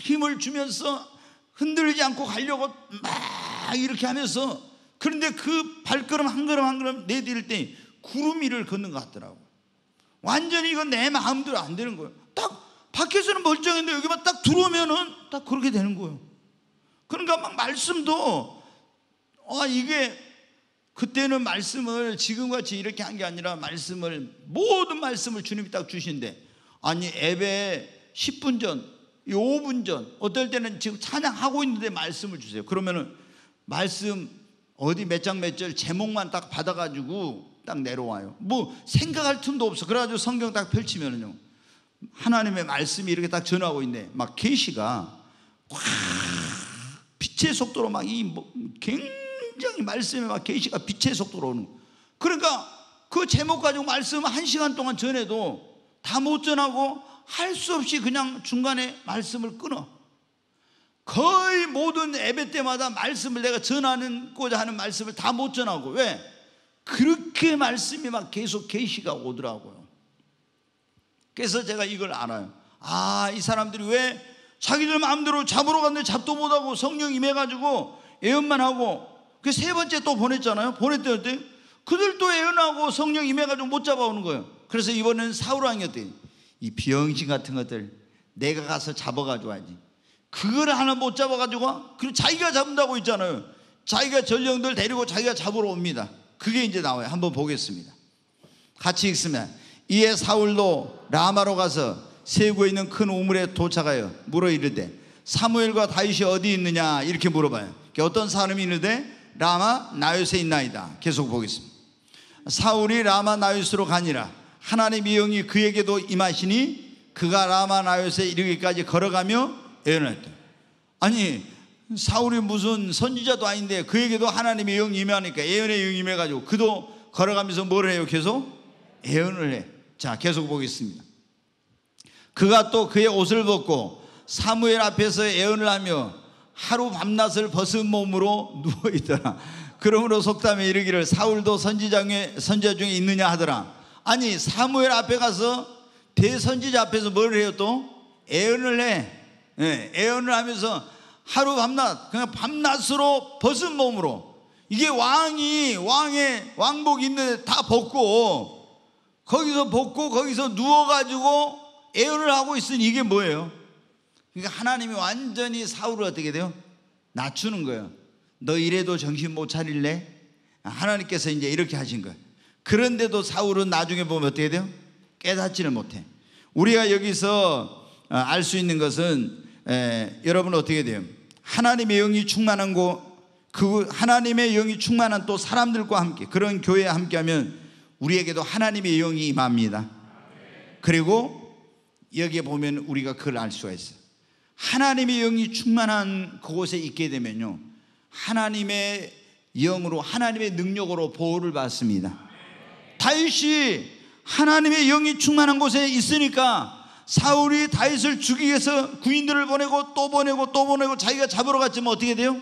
힘을 주면서 흔들리지 않고 가려고 막 이렇게 하면서, 그런데 그 발걸음 한 걸음 한 걸음 내딜 때 구름 위를 걷는 것 같더라고. 완전히 이건 내 마음대로 안 되는 거예요. 딱 밖에서는 멀쩡했는데 여기만 딱 들어오면은 딱 그렇게 되는 거예요. 그러니까 막 말씀도 이게 그때는 말씀을 지금같이 이렇게 한 게 아니라 모든 말씀을 주님이 딱 주신대. 아니 예배 10분 전, 5분 전, 어떨 때는 지금 찬양하고 있는데 말씀을 주세요. 그러면은 말씀 어디 몇 장 몇 절 제목만 딱 받아가지고 딱 내려와요. 뭐 생각할 틈도 없어. 그래가지고 성경 딱 펼치면은요, 하나님의 말씀이 이렇게 딱 전하고 있네. 막 계시가 확 빛의 속도로 막 굉장히 말씀에 막 계시가 빛의 속도로 오는. 그러니까 그 제목 가지고 말씀 1시간 동안 전해도 다 못 전하고 할 수 없이 그냥 중간에 말씀을 끊어. 거의 모든 예배 때마다 말씀을 내가 전하고자 하는 말씀을 다 못 전하고. 왜? 그렇게 말씀이 막 계속 계시가 오더라고요. 그래서 제가 이걸 알아요. 이 사람들이 왜 자기들 마음대로 잡으러 갔는데 잡도 못하고 성령 임해가지고 예언만 하고, 그 3번째 또 보냈잖아요. 보냈더니 그들도 예언하고 성령 임해가지고 못 잡아오는 거예요. 그래서 이번에는 사울왕이었더니 이 비영신 같은 것들 내가 가서 잡아가지고 와야지. 그걸 하나 못 잡아가지고 그리고 자기가 잡는다고 있잖아요. 자기가 전령들 데리고 자기가 잡으러 옵니다. 그게 이제 나와요. 한번 보겠습니다. 같이 읽으면, 이에 사울도 라마로 가서 세구에 있는 큰 우물에 도착하여 물어 이르되 사무엘과 다윗이 어디 있느냐 이렇게 물어봐요. 어떤 사람이 있는데 라마 나요스에 있나이다. 계속 보겠습니다. 사울이 라마 나요스로 가니라. 하나님의 영이 그에게도 임하시니 그가 라마 나요스에 이르기까지 걸어가며 예언했다. 아니 사울이 무슨 선지자도 아닌데 그에게도 하나님의 영이 임하니까 예언의 영이 임해가지고 그도 걸어가면서 뭘 해요? 계속 예언을 해. 자, 계속 보겠습니다. 그가 또 그의 옷을 벗고 사무엘 앞에서 예언을 하며 하루 밤낮을 벗은 몸으로 누워있더라. 그러므로 속담에 이르기를 사울도 선지자 중에 있느냐 하더라. 아니 사무엘 앞에 가서 대선지자 앞에서 뭘 해요? 또 예언을 해. 예언을 하면서 하루 밤낮, 그냥 밤낮으로 벗은 몸으로, 이게 왕의 왕복 있는데 다 벗고 거기서 누워가지고 예언을 하고 있으니 이게 뭐예요? 그러니까 하나님이 완전히 사울을 어떻게 돼요? 낮추는 거예요. 너 이래도 정신 못 차릴래? 하나님께서 이제 이렇게 하신 거예요. 그런데도 사울은 나중에 보면 어떻게 돼요? 깨닫지를 못해. 우리가 여기서 알 수 있는 것은 여러분 어떻게 돼요? 하나님의 영이 충만한 하나님의 영이 충만한 또 사람들과 함께, 그런 교회에 함께하면 우리에게도 하나님의 영이 임합니다. 그리고 여기에 보면 우리가 그걸 알 수가 있어요. 하나님의 영이 충만한 그곳에 있게 되면요, 하나님의 영으로, 하나님의 능력으로 보호를 받습니다. 다윗이 하나님의 영이 충만한 곳에 있으니까 사울이 다윗을 죽이기 위해서 구인들을 보내고 또 보내고 또 보내고 자기가 잡으러 갔지만 어떻게 돼요?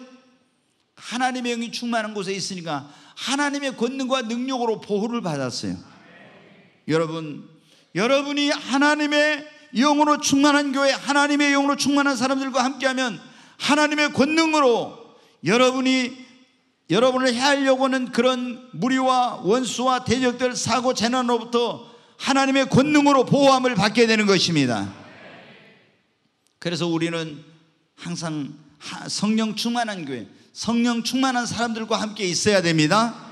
하나님의 영이 충만한 곳에 있으니까 하나님의 권능과 능력으로 보호를 받았어요. 여러분, 여러분이 하나님의 영으로 충만한 교회, 하나님의 영으로 충만한 사람들과 함께하면 하나님의 권능으로 여러분을 해하려고 하는 그런 무리와 원수와 대적들, 사고 재난으로부터 하나님의 권능으로 보호함을 받게 되는 것입니다. 그래서 우리는 항상 성령 충만한 교회, 성령 충만한 사람들과 함께 있어야 됩니다.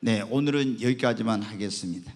네, 오늘은 여기까지만 하겠습니다.